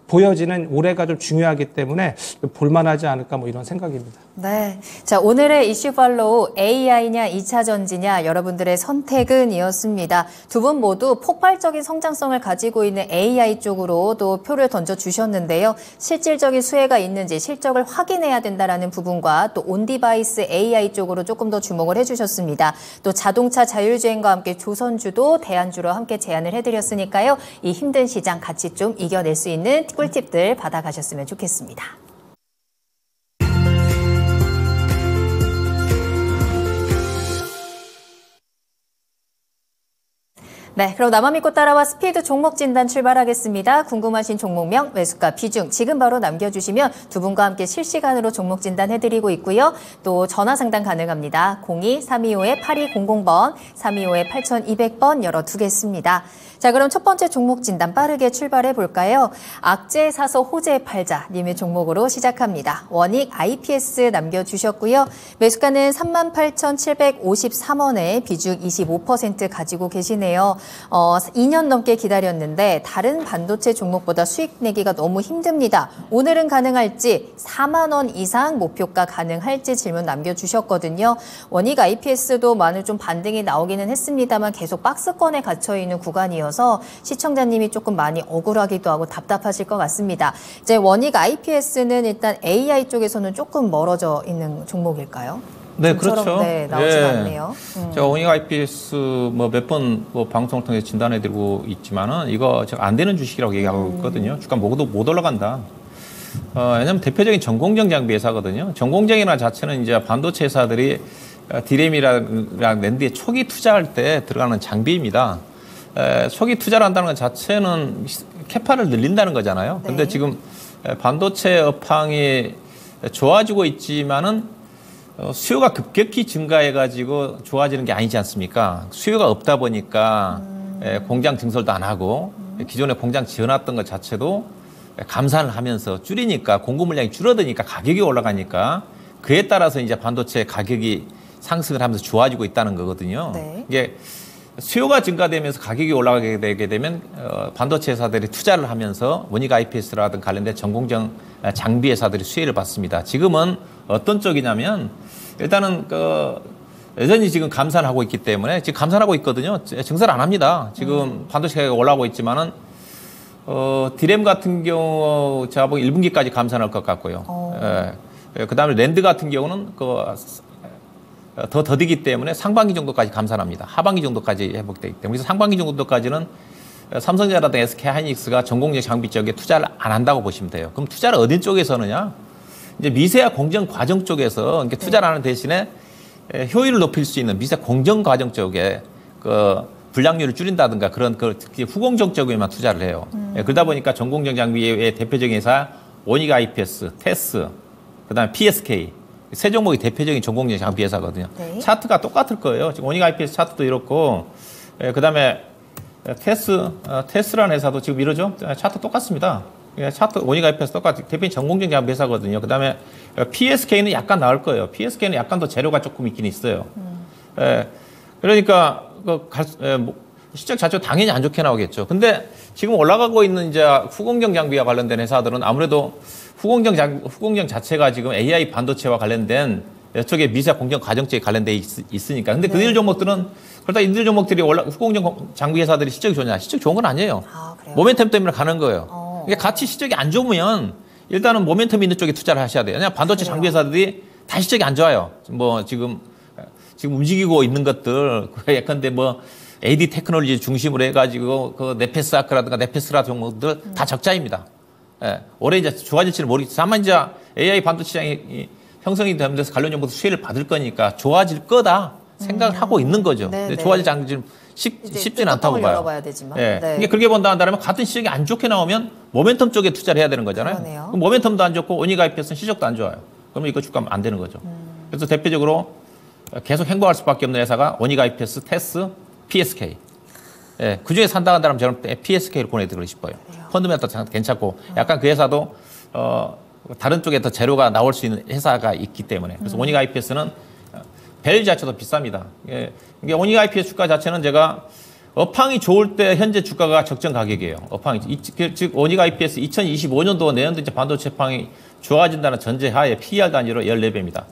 보여지는 올해가 좀 중요하기 때문에 볼만하지 않을까 뭐 이런 생각입니다. 네. 자, 오늘의 이슈 팔로우 AI냐 2차 전지냐 여러분들의 선택은 이었습니다. 두 분 모두 폭발적인 성장성을 가지고 있는 AI 쪽으로도 표를 던져주셨는데요. 실질적인 수혜가 있는지 실적을 확인해야 된다라는 부분과 또 온디바이스 AI 쪽으로 조금 더 주목을 해주셨습니다. 또 자동차 자율주행과 함께 조선주도 대안주로 함께 제안을 해드렸으니까요. 이 힘든 시장 같이 좀 이겨낼 수 있는 꿀팁들 받아가셨으면 좋겠습니다. 네, 그럼 나만 믿고 따라와 스피드 종목 진단 출발하겠습니다. 궁금하신 종목명, 매수가, 비중 지금 바로 남겨주시면 두 분과 함께 실시간으로 종목 진단 해드리고 있고요. 또 전화 상담 가능합니다. 02-325-8200번, 325-8200번 열어두겠습니다. 자, 그럼 첫 번째 종목 진단 빠르게 출발해 볼까요? 악재 사서 호재 팔자 님의 종목으로 시작합니다. 원익 IPS 남겨주셨고요. 매수가는 38,753원에 비중 25% 가지고 계시네요. 2년 넘게 기다렸는데 다른 반도체 종목보다 수익 내기가 너무 힘듭니다. 오늘은 가능할지 4만 원 이상 목표가 가능할지 질문 남겨주셨거든요. 원익 IPS도 많은 좀 반등이 나오기는 했습니다만 계속 박스권에 갇혀있는 구간이어서 시청자님이 조금 많이 억울하기도 하고 답답하실 것 같습니다. 이제 원익 IPS는 일단 AI 쪽에서는 조금 멀어져 있는 종목일까요? 네, 좀처럼, 그렇죠. 네, 나오지가 않네요. 제가 오닉 IPS 뭐 몇 번 뭐 방송을 통해서 진단해드리고 있지만은 이거 제가 안 되는 주식이라고 얘기하고 있거든요. 주가 못 올라간다. 왜냐면 대표적인 전공정 장비 회사거든요. 전공정이나 자체는 이제 반도체 회사들이 디램이랑 낸드에 초기 투자할 때 들어가는 장비입니다. 초기 투자를 한다는 것 자체는 캐파를 늘린다는 거잖아요. 근데 네. 지금 반도체 업황이 좋아지고 있지만은 수요가 급격히 증가해가지고 좋아지는 게 아니지 않습니까? 수요가 없다 보니까 공장 증설도 안 하고 기존에 공장 지어놨던 것 자체도 감산을 하면서 줄이니까 공급 물량이 줄어드니까 가격이 올라가니까 그에 따라서 이제 반도체 가격이 상승을 하면서 좋아지고 있다는 거거든요. 네. 이게 수요가 증가되면서 가격이 올라가게 되게 되면 반도체 회사들이 투자를 하면서 오닉 IPS라든 관련된 전공정 장비 회사들이 수혜를 받습니다. 지금은 어떤 쪽이냐면 일단은 여전히 지금 감산하고 있기 때문에 지금 감산하고 있거든요. 증설 안 합니다. 지금 반도체 가격이 올라가고 있지만은 디램 같은 경우 제가 보기 1분기까지 감산할 것 같고요. 그다음에 랜드 같은 경우는 더 더디기 때문에 상반기 정도까지 감산합니다. 하반기 정도까지 회복되기 때문에. 그래서 상반기 정도까지는 삼성전자라든가 SK하이닉스가 전공정 장비 쪽에 투자를 안 한다고 보시면 돼요. 그럼 투자를 어디 쪽에서 하느냐? 이제 미세화 공정 과정 쪽에서 이렇게 투자를 하는 대신에 효율을 높일 수 있는 미세 공정 과정 쪽에 불량률을 줄인다든가 그런 후공정 쪽에만 투자를 해요. 그러다 보니까 전공정 장비의 대표적인 회사 오닉 IPS, 테스, 그다음에 PSK 세 종목이 대표적인 전공정 장비 회사거든요. 네. 차트가 똑같을 거예요. 지금 오닉 IPS 차트도 이렇고, 그다음에 테스라는 회사도 지금 이러죠. 차트 똑같습니다. 차트 오닉 IPS 똑같이 대표적인 전공정 장비 회사거든요. 그다음에 PSK는 약간 나을 거예요. PSK는 약간 더 재료가 조금 있긴 있어요. 그러니까 실적 자체가 당연히 안 좋게 나오겠죠. 근데 지금 올라가고 있는 이제 후공정 장비와 관련된 회사들은 아무래도 후공정 자체가 지금 AI 반도체와 관련된 이쪽에 미세 공정 과정 쪽에 관련돼 있으니까. 근데 그들 종목들은 그러다 이들 종목들이 후공정 장비 회사들이 실적이 좋냐? 실적 좋은 건 아니에요. 그래요? 모멘텀 때문에 가는 거예요. 이게 같이 실적이 안 좋으면 일단은 모멘텀 있는 쪽에 투자를 하셔야 돼요. 그냥 반도체 그래요? 장비 회사들이 다 실적이 안 좋아요. 뭐 지금 움직이고 있는 것들 예컨대 뭐 AD 테크놀로지 중심으로 해가지고 네페스아크라든가 네페스라 종목들 다 적자입니다. 올해 이제 좋아질지는 모르겠지만 다만 이제 AI 반도체 시장이 형성이 되면서 관련 정보도 수혜를 받을 거니까 좋아질 거다 생각을 하고 있는 거죠. 근데 좋아질지 안 좋아질지 쉽지는 않다고 봐요. 열어봐야 되지만. 이게 그렇게 본다 한다면 같은 시장이 안 좋게 나오면 모멘텀 쪽에 투자를 해야 되는 거잖아요. 그러네요. 그럼 모멘텀도 안 좋고 오닉 IPS는 실적도 안 좋아요. 그러면 이거 주가면 안 되는 거죠. 그래서 대표적으로 계속 행보할 수밖에 없는 회사가 오닉 IPS, 테스, PSK. 그 중에 산다 한다면 저는 PSK를 보내드리고 싶어요. 펀드멘탈 괜찮고 약간 그 회사도 다른 쪽에 더 재료가 나올 수 있는 회사가 있기 때문에. 그래서 오닉 IPS는 밸류 자체도 비쌉니다. 이게 오닉 IPS 주가 자체는 제가 업황이 좋을 때 현재 주가가 적정 가격이에요. 업황이 즉 오닉 IPS 2025년도 내년도 이제 반도체 업황이 좋아진다는 전제하에 PER 단위로 14배입니다.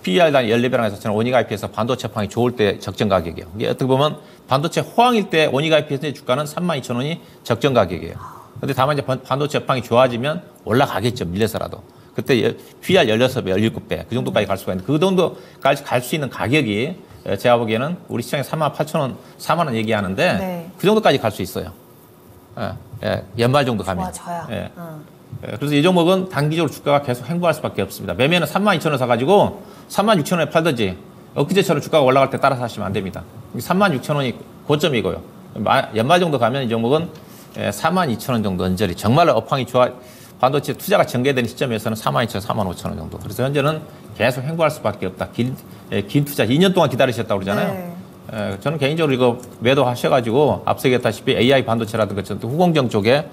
PER 단위 14배라는 해서 저는 오닉 IPS 반도체 업황이 좋을 때 적정 가격이에요. 이게 어떻게 보면 반도체 호황일 때 오닉 IPS의 주가는 32,000원이 적정 가격이에요. 근데 다만 이제 반도체 업황이 좋아지면 올라가겠죠. 밀려서라도. 그때 PER 16배, 17배 그 정도까지 갈 수가 있는데 그 정도까지 갈 수 있는 가격이 제가 보기에는 우리 시장에 38,000원, 4만 원 얘기하는데 그 정도까지 갈 수 있어요. 연말 정도 가면. 좋아져야. 그래서 이 종목은 단기적으로 주가가 계속 행보할 수밖에 없습니다. 매매는 32,000원 사가지고 36,000원에 팔든지 엊그제처럼 주가가 올라갈 때 따라서 하시면 안 됩니다. 36,000원이 고점이고요. 연말 정도 가면 이 종목은 42,000원 정도 언저리 정말로 업황이 좋아 반도체 투자가 전개되는 시점에서는 42,000원, 45,000원 정도. 그래서 현재는 계속 행보할 수밖에 없다. 긴 투자 2년 동안 기다리셨다고 그러잖아요. 저는 개인적으로 이거 매도하셔가지고 앞서 얘기했다시피 AI 반도체라든가 후공정 쪽에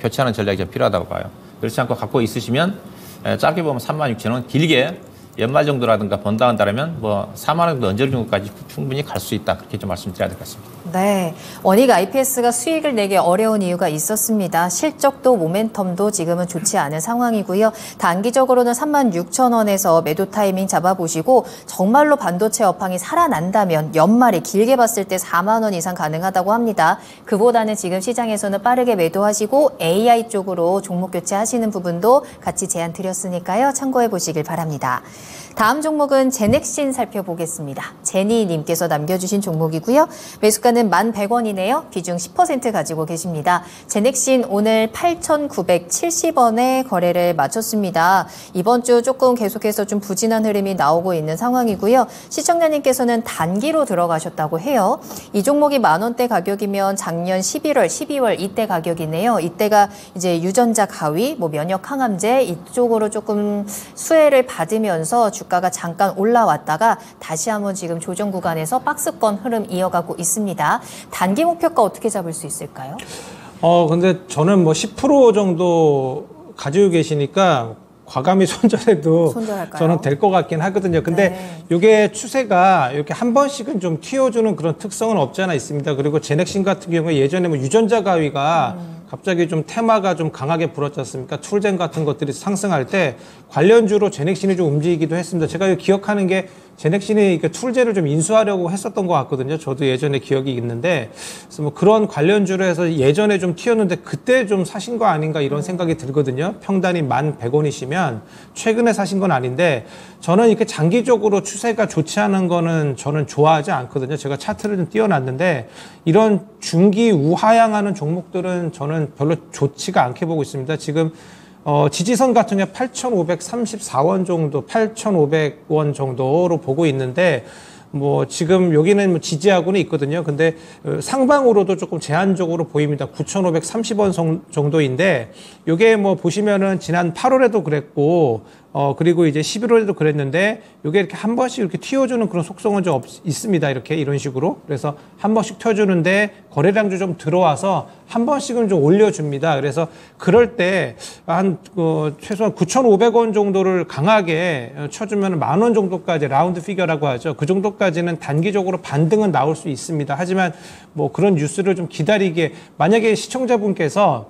교체하는 전략이 좀 필요하다고 봐요. 그렇지 않고 갖고 있으시면 짧게 보면 36,000원, 길게 연말 정도라든가 번다 한다면 뭐 4만 원 정도 언저리 정도까지 충분히 갈 수 있다. 그렇게 좀 말씀드려야 될 것 같습니다. 네. 오닉 IPS가 수익을 내기 어려운 이유가 있었습니다. 실적도 모멘텀도 지금은 좋지 않은 상황이고요. 단기적으로는 36,000원에서 매도 타이밍 잡아보시고 정말로 반도체 업황이 살아난다면 연말에 길게 봤을 때 4만 원 이상 가능하다고 합니다. 그보다는 지금 시장에서는 빠르게 매도하시고 AI 쪽으로 종목 교체하시는 부분도 같이 제안 드렸으니까요. 참고해 보시길 바랍니다. 다음 종목은 제넥신 살펴보겠습니다. 제니님께서 남겨주신 종목이고요. 매수가는 1,100원이네요. 비중 10% 가지고 계십니다. 제넥신 오늘 8,970원에 거래를 마쳤습니다. 이번 주 조금 계속해서 좀 부진한 흐름이 나오고 있는 상황이고요. 시청자님께서는 단기로 들어가셨다고 해요. 이 종목이 10,000원대 가격이면 작년 11월, 12월 이때 가격이네요. 이때가 이제 유전자 가위, 뭐 면역 항암제 이쪽으로 조금 수혜를 받으면서 주가가 잠깐 올라왔다가 다시 한번 지금 조정 구간에서 박스권 흐름 이어가고 있습니다. 단기 목표가 어떻게 잡을 수 있을까요? 근데 저는 뭐 10% 정도 가지고 계시니까 과감히 손절해도 저는 될 것 같긴 하거든요. 근데 이게 추세가 이렇게 한 번씩은 좀 튀어주는 그런 특성은 없지 않아 있습니다. 그리고 제넥신 같은 경우에 예전에 뭐 유전자 가위가 갑자기 좀 테마가 좀 강하게 불었지 않습니까? 툴젠 같은 것들이 상승할 때 관련주로 제넥신이 좀 움직이기도 했습니다. 제가 기억하는 게 제넥신이 툴젠을 좀 인수하려고 했었던 것 같거든요. 저도 예전에 기억이 있는데, 그래서 뭐 그런 관련주로 해서 예전에 좀 튀었는데 그때 좀 사신 거 아닌가 이런 생각이 들거든요. 평단이 1,100원이시면 최근에 사신 건 아닌데, 저는 이렇게 장기적으로 추세가 좋지 않은 거는 저는 좋아하지 않거든요. 제가 차트를 좀 띄워놨는데, 이런 중기 우하향하는 종목들은 저는 별로 좋지가 않게 보고 있습니다. 지금 지지선 같은 경우 8,534원 정도, 8,500원 정도로 보고 있는데, 뭐 지금 여기는 뭐 지지하고는 있거든요. 근데 상방으로도 조금 제한적으로 보입니다. 9,530원 정도인데, 요게 뭐 보시면은 지난 8월에도 그랬고, 그리고 이제 11월에도 그랬는데, 요게 이렇게 한 번씩 이렇게 튀어주는 그런 속성은 좀 있습니다. 이런 식으로. 그래서 한 번씩 튀어주는데, 거래량도 좀 들어와서 한 번씩은 좀 올려줍니다. 그래서 그럴 때 최소한 9,500원 정도를 강하게 쳐주면 10,000원 정도까지 라운드 피겨라고 하죠. 그 정도까지는 단기적으로 반등은 나올 수 있습니다. 하지만 뭐 그런 뉴스를 좀 기다리게, 만약에 시청자분께서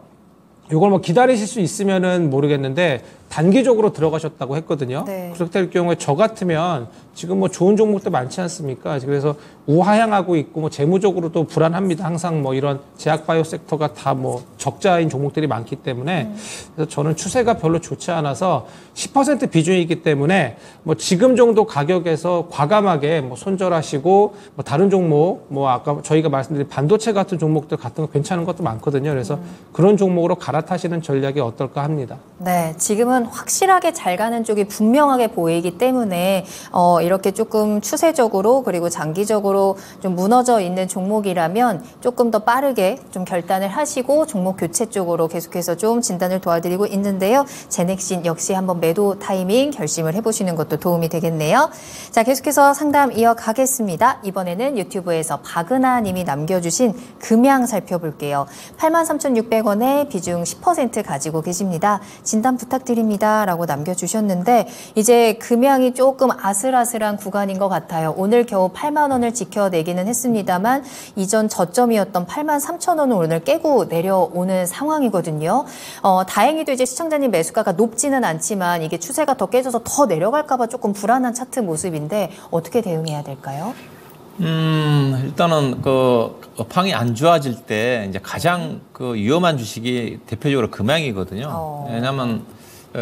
이걸 뭐 기다리실 수 있으면은 모르겠는데 단기적으로 들어가셨다고 했거든요. 네. 그렇게 될 경우에 저 같으면 지금 뭐 좋은 종목도 많지 않습니까? 그래서 우하향하고 있고 뭐 재무적으로도 불안합니다. 항상 뭐 이런 제약바이오 섹터가 다 뭐 적자인 종목들이 많기 때문에 그래서 저는 추세가 별로 좋지 않아서 10% 비중이기 때문에 뭐 지금 정도 가격에서 과감하게 뭐 손절하시고 뭐 다른 종목 뭐 아까 저희가 말씀드린 반도체 같은 종목들 같은 거 괜찮은 것도 많거든요. 그래서 그런 종목으로 갈아타시는 전략이 어떨까 합니다. 네, 지금은 확실하게 잘 가는 쪽이 분명하게 보이기 때문에 이렇게 조금 추세적으로 그리고 장기적으로 좀 무너져 있는 종목이라면 조금 더 빠르게 좀 결단을 하시고 종목 교체 쪽으로 계속해서 좀 진단을 도와드리고 있는데요. 제넥신 역시 한번 매도 타이밍 결심을 해보시는 것도 도움이 되겠네요. 자, 계속해서 상담 이어가겠습니다. 이번에는 유튜브에서 박은하 님이 남겨주신 금양 살펴볼게요. 83,600원에 비중 10% 가지고 계십니다. 진단 부탁드립니다. 라고 남겨주셨는데 이제 금양이 조금 아슬아슬한 구간인 것 같아요. 오늘 겨우 8만 원을 지켜내기는 했습니다만 이전 저점이었던 83,000원을 오늘 깨고 내려오는 상황이거든요. 다행히도 이제 시청자님 매수가가 높지는 않지만 이게 추세가 더 깨져서 더 내려갈까 봐 조금 불안한 차트 모습인데 어떻게 대응해야 될까요? 일단은 업황이 안 좋아질 때 이제 가장 위험한 주식이 대표적으로 금양이거든요. 왜냐하면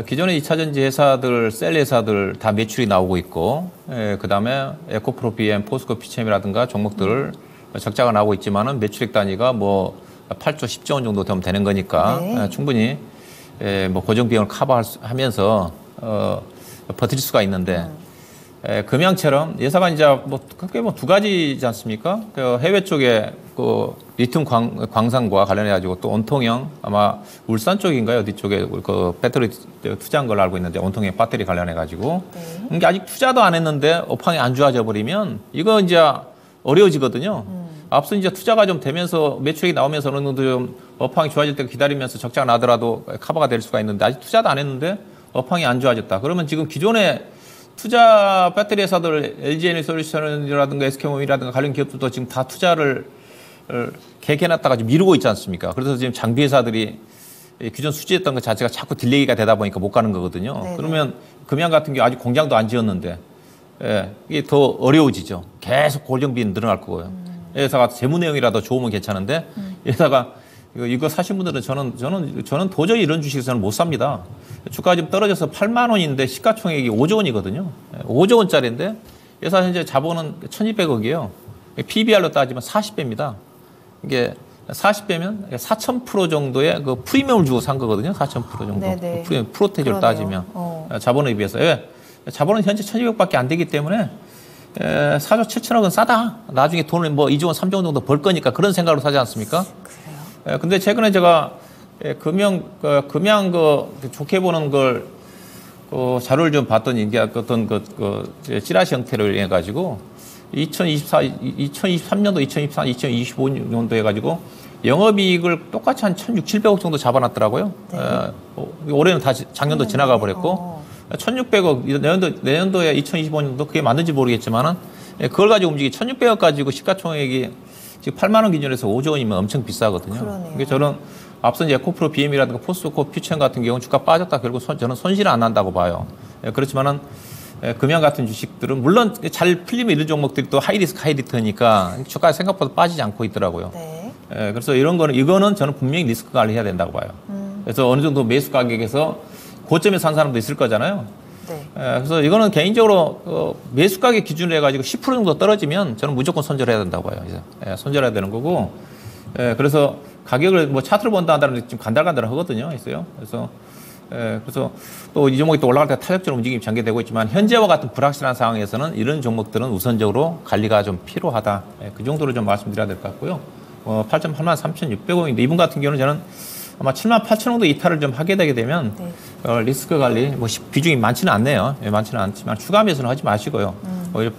기존의 2차전지 회사들, 셀 회사들 다 매출이 나오고 있고, 그 다음에 에코프로 BM, 포스코 피챔이라든가 종목들 적자가 나오고 있지만은 매출액 단위가 뭐 8조, 10조 원 정도 되면 되는 거니까 네. 충분히 뭐 고정 비용을 커버하면서 버틸 수가 있는데. 금양처럼 예사가 이제 뭐 크게 뭐 두 가지지 않습니까? 해외 쪽에 리튬 광산과 관련해 가지고 또 온통형 아마 울산 쪽인가요? 어디 쪽에 배터리 투자한 걸로 알고 있는데 온통형 배터리 관련해 가지고 이게 아직 투자도 안 했는데 업황이 안 좋아져 버리면 이거 이제 어려워지거든요. 앞서 이제 투자가 좀 되면서 매출이 나오면서 어느 정도 좀 업황이 좋아질 때 기다리면서 적자가 나더라도 커버가 될 수가 있는데 아직 투자도 안 했는데 업황이 안 좋아졌다. 그러면 지금 기존에 투자 배터리 회사들 LG에너지솔루션이라든가 SK홈이라든가 관련 기업들도 지금 다 투자를 계획해놨다가 지금 미루고 있지 않습니까? 그래서 지금 장비 회사들이 기존 수주했던 것 자체가 자꾸 딜레이가 되다 보니까 못 가는 거거든요. 네네. 그러면 금양 같은 경우 아직 공장도 안 지었는데 이게 더 어려워지죠. 계속 고정비는 늘어날 거고요. 회사가 재무 내용이라도 좋으면 괜찮은데 회사가 이거 사신 분들은 저는 도저히 이런 주식에서는 못 삽니다. 주가가 지금 떨어져서 8만 원인데 시가총액이 5조 원이거든요. 5조 원짜리인데 회사 현재 자본은 1,200억이에요. PBR로 따지면 40배입니다. 이게 40배면 4,000% 정도의 그 프리미엄을 주고 산 거거든요. 4,000% 정도. 네네. 프로테이지로 따지면. 자본에 비해서. 왜? 자본은 현재 1,200밖에 안 되기 때문에 4조 7천억은 싸다. 나중에 돈을 뭐 2조 원, 3조 원 정도 벌 거니까 그런 생각으로 사지 않습니까? 그래요. 근데 최근에 제가 금양 좋게 보는 걸 자료를 좀 봤더니 이게 어떤 찌라시 형태로 해가지고 2023년도, 2024, 2025년도 해가지고 영업이익을 똑같이 한 1,600~1,700억 정도 잡아놨더라고요. 네. 올해는 다시 작년도 지나가 버렸고 1,600억 내년도에 2025년도 그게 맞는지 모르겠지만은 그걸 가지고 움직이 1,600억 가지고 시가총액이 지금 8만 원 기준에서 5조 원이면 엄청 비싸거든요. 그러니까 저는 앞선 에코프로 BM이라든가 포스코 퓨처 같은 경우는 주가 빠졌다 결국 저는 손실은 안 난다고 봐요. 그렇지만은 금양 같은 주식들은 물론 잘 풀리면 이런 종목들이 또 하이리스크 하이리턴이니까 주가가 생각보다 빠지지 않고 있더라고요. 네. 그래서 이거는 저는 분명히 리스크 관리해야 된다고 봐요. 그래서 어느 정도 매수 가격에서 고점에 산 사람도 있을 거잖아요. 네. 그래서 이거는 개인적으로 매수 가격 기준으로 해가지고 10% 정도 떨어지면 저는 무조건 손절해야 된다고 봐요. 손절해야 되는 거고. 그래서 가격을 뭐 차트를 본다 한다면 지금 간달간달 하거든요. 그래서 또 이 종목이 또 올라갈 때 탄력적으로 움직임이 전개되고 있지만 현재와 같은 불확실한 상황에서는 이런 종목들은 우선적으로 관리가 좀 필요하다. 그 정도로 좀 말씀드려야 될 것 같고요. 83,600원인데 이분 같은 경우는 저는 아마 78,000원도 이탈을 좀 하게 되게 되면 네. 리스크 관리 뭐 비중이 많지는 않네요. 많지는 않지만 추가 매수는 하지 마시고요. 오히려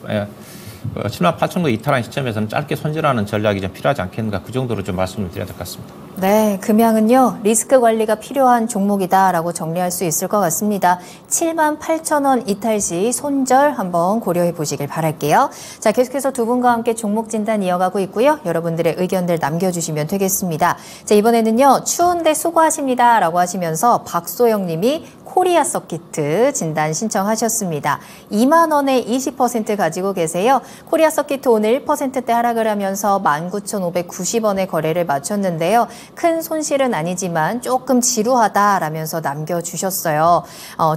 78,000원 이탈한 시점에서는 짧게 손절하는 전략이 좀 필요하지 않겠는가 그 정도로 좀 말씀을 드려야 될 것 같습니다. 네, 금양은요 리스크 관리가 필요한 종목이다라고 정리할 수 있을 것 같습니다. 78,000원 이탈 시 손절 한번 고려해 보시길 바랄게요. 자, 계속해서 두 분과 함께 종목 진단 이어가고 있고요. 여러분들의 의견들 남겨주시면 되겠습니다. 자, 이번에는요 추운데 수고하십니다라고 하시면서 박소영님이 코리아 서키트 진단 신청하셨습니다. 2만 원에 20% 가지고 계세요. 코리아 서키트 오늘 1%대 하락을 하면서 19,590원에 거래를 마쳤는데요. 큰 손실은 아니지만 조금 지루하다라면서 남겨주셨어요.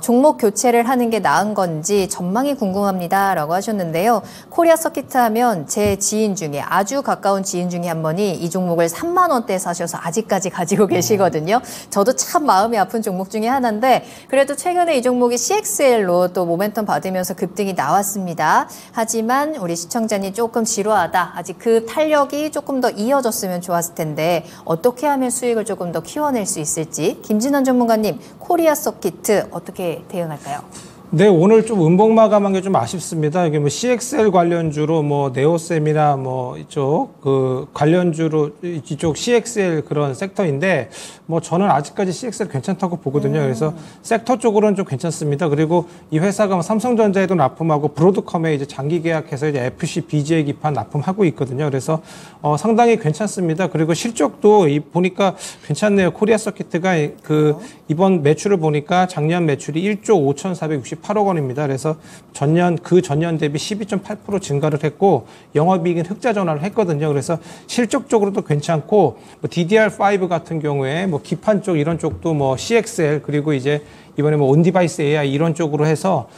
종목 교체를 하는 게 나은 건지 전망이 궁금합니다라고 하셨는데요. 코리아 서키트 하면 제 지인 중에 아주 가까운 지인 중에 한 분이 이 종목을 3만 원대에 사셔서 아직까지 가지고 계시거든요. 저도 참 마음이 아픈 종목 중에 하나인데 그래도 최근에 이 종목이 CXL로 또 모멘텀 받으면서 급등이 나왔습니다. 하지만 우리 시청자님 조금 지루하다. 아직 그 탄력이 조금 더 이어졌으면 좋았을 텐데 어떻게 하면 수익을 조금 더 키워낼 수 있을지 김진원 전문가님 코리아 서키트 어떻게 대응할까요? 네, 오늘 좀 음봉 마감한 게 좀 아쉽습니다. 이게 뭐 CXL 관련주로 뭐 네오셈이나 뭐 이쪽 그 관련주로 이쪽 CXL 그런 섹터인데 뭐 저는 아직까지 CXL 괜찮다고 보거든요. 그래서 섹터 쪽으로는 좀 괜찮습니다. 그리고 이 회사가 뭐 삼성전자에도 납품하고 브로드컴에 이제 장기 계약해서 이제 FC, BGA 기판 납품하고 있거든요. 그래서 상당히 괜찮습니다. 그리고 실적도 보니까 괜찮네요. 코리아 서키트가 그 이번 매출을 보니까 작년 매출이 1조 5,468억 원입니다. 그래서 그 전년 대비 12.8% 증가를 했고 영업이익은 흑자 전환을 했거든요. 그래서 실적적으로도 괜찮고 뭐 DDR5 같은 경우에 뭐 기판 쪽 이런 쪽도 뭐 CXL 그리고 이제 이번에 뭐 온디바이스 AI 이런 쪽으로 해서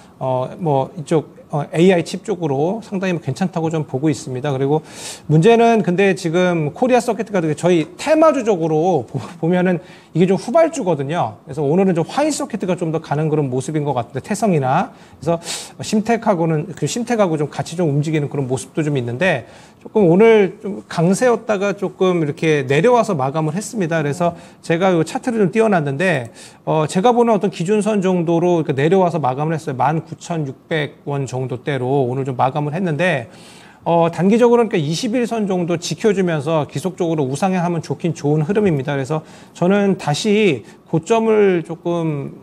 뭐 이쪽 AI 칩 쪽으로 상당히 괜찮다고 좀 보고 있습니다. 그리고 문제는 근데 지금 코리아 서키트가 저희 테마주적으로 보면은 이게 좀 후발주거든요. 그래서 오늘은 좀 화인 서키트가 좀 더 가는 그런 모습인 것 같은데 태성이나 그래서 심텍하고 좀 같이 좀 움직이는 그런 모습도 좀 있는데 조금 오늘 좀 강세였다가 조금 이렇게 내려와서 마감을 했습니다. 그래서 제가 이 차트를 좀 띄워놨는데 제가 보는 어떤 기준선 정도로 이렇게 내려와서 마감을 했어요. 19,600원 정도대로 오늘 좀 마감을 했는데 단기적으로는 그러니까 21선 정도 지켜주면서 기속적으로 우상향하면 좋긴 좋은 흐름입니다. 그래서 저는 다시 고점을 조금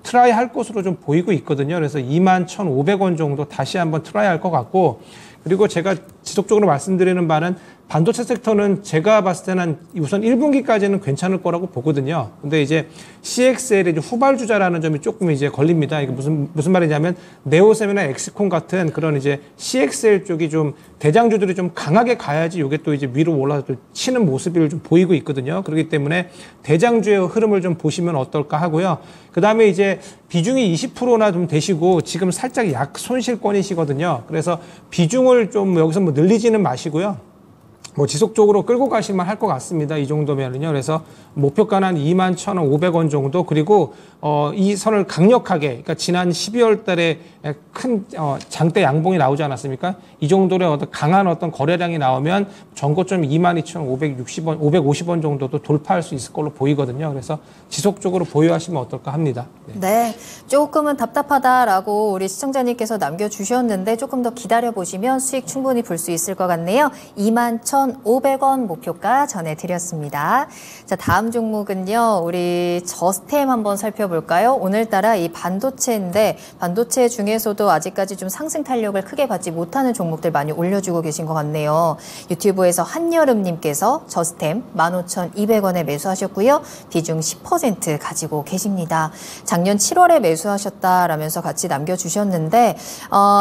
트라이 할 것으로 좀 보이고 있거든요. 그래서 21,500원 정도 다시 한번 트라이 할 것 같고 그리고 제가 지속적으로 말씀드리는 바는 반도체 섹터는 제가 봤을 때는 우선 1분기까지는 괜찮을 거라고 보거든요. 근데 이제 CXL의 후발주자라는 점이 조금 이제 걸립니다. 이게 무슨 말이냐면 네오셈이나 엑스콘 같은 그런 이제 CXL 쪽이 좀 대장주들이 좀 강하게 가야지 이게 또 이제 위로 올라서 또 치는 모습을 좀 보이고 있거든요. 그렇기 때문에 대장주의 흐름을 좀 보시면 어떨까 하고요. 그 다음에 이제 비중이 20%나 좀 되시고 지금 살짝 약 손실권이시거든요. 그래서 비중을 좀 여기서 뭐 늘리지는 마시고요. 뭐 지속적으로 끌고 가실만 할 것 같습니다. 이 정도면은요. 그래서 목표가는 한 21,500원 정도. 그리고 이 선을 강력하게, 그러니까 지난 12월 달에 큰 장대 양봉이 나오지 않았습니까? 이 정도의 어떤 강한 어떤 거래량이 나오면 전고점 22,560원, 550원 정도도 돌파할 수 있을 걸로 보이거든요. 그래서 지속적으로 보유하시면 어떨까 합니다. 네, 조금은 답답하다라고 우리 시청자님께서 남겨주셨는데 조금 더 기다려보시면 수익 충분히 볼 수 있을 것 같네요. 21,500원 목표가 전해드렸습니다. 자, 다음 종목은요. 우리 저스템 한번 살펴볼까요? 오늘따라 이 반도체인데 반도체 중에서도 아직까지 좀 상승 탄력을 크게 받지 못하는 종목들 많이 올려주고 계신 것 같네요. 유튜브에서 한여름님께서 저스템 15,200원에 매수하셨고요. 비중 10% 가지고 계십니다. 작년 7월에 매수하셨다라면서 같이 남겨주셨는데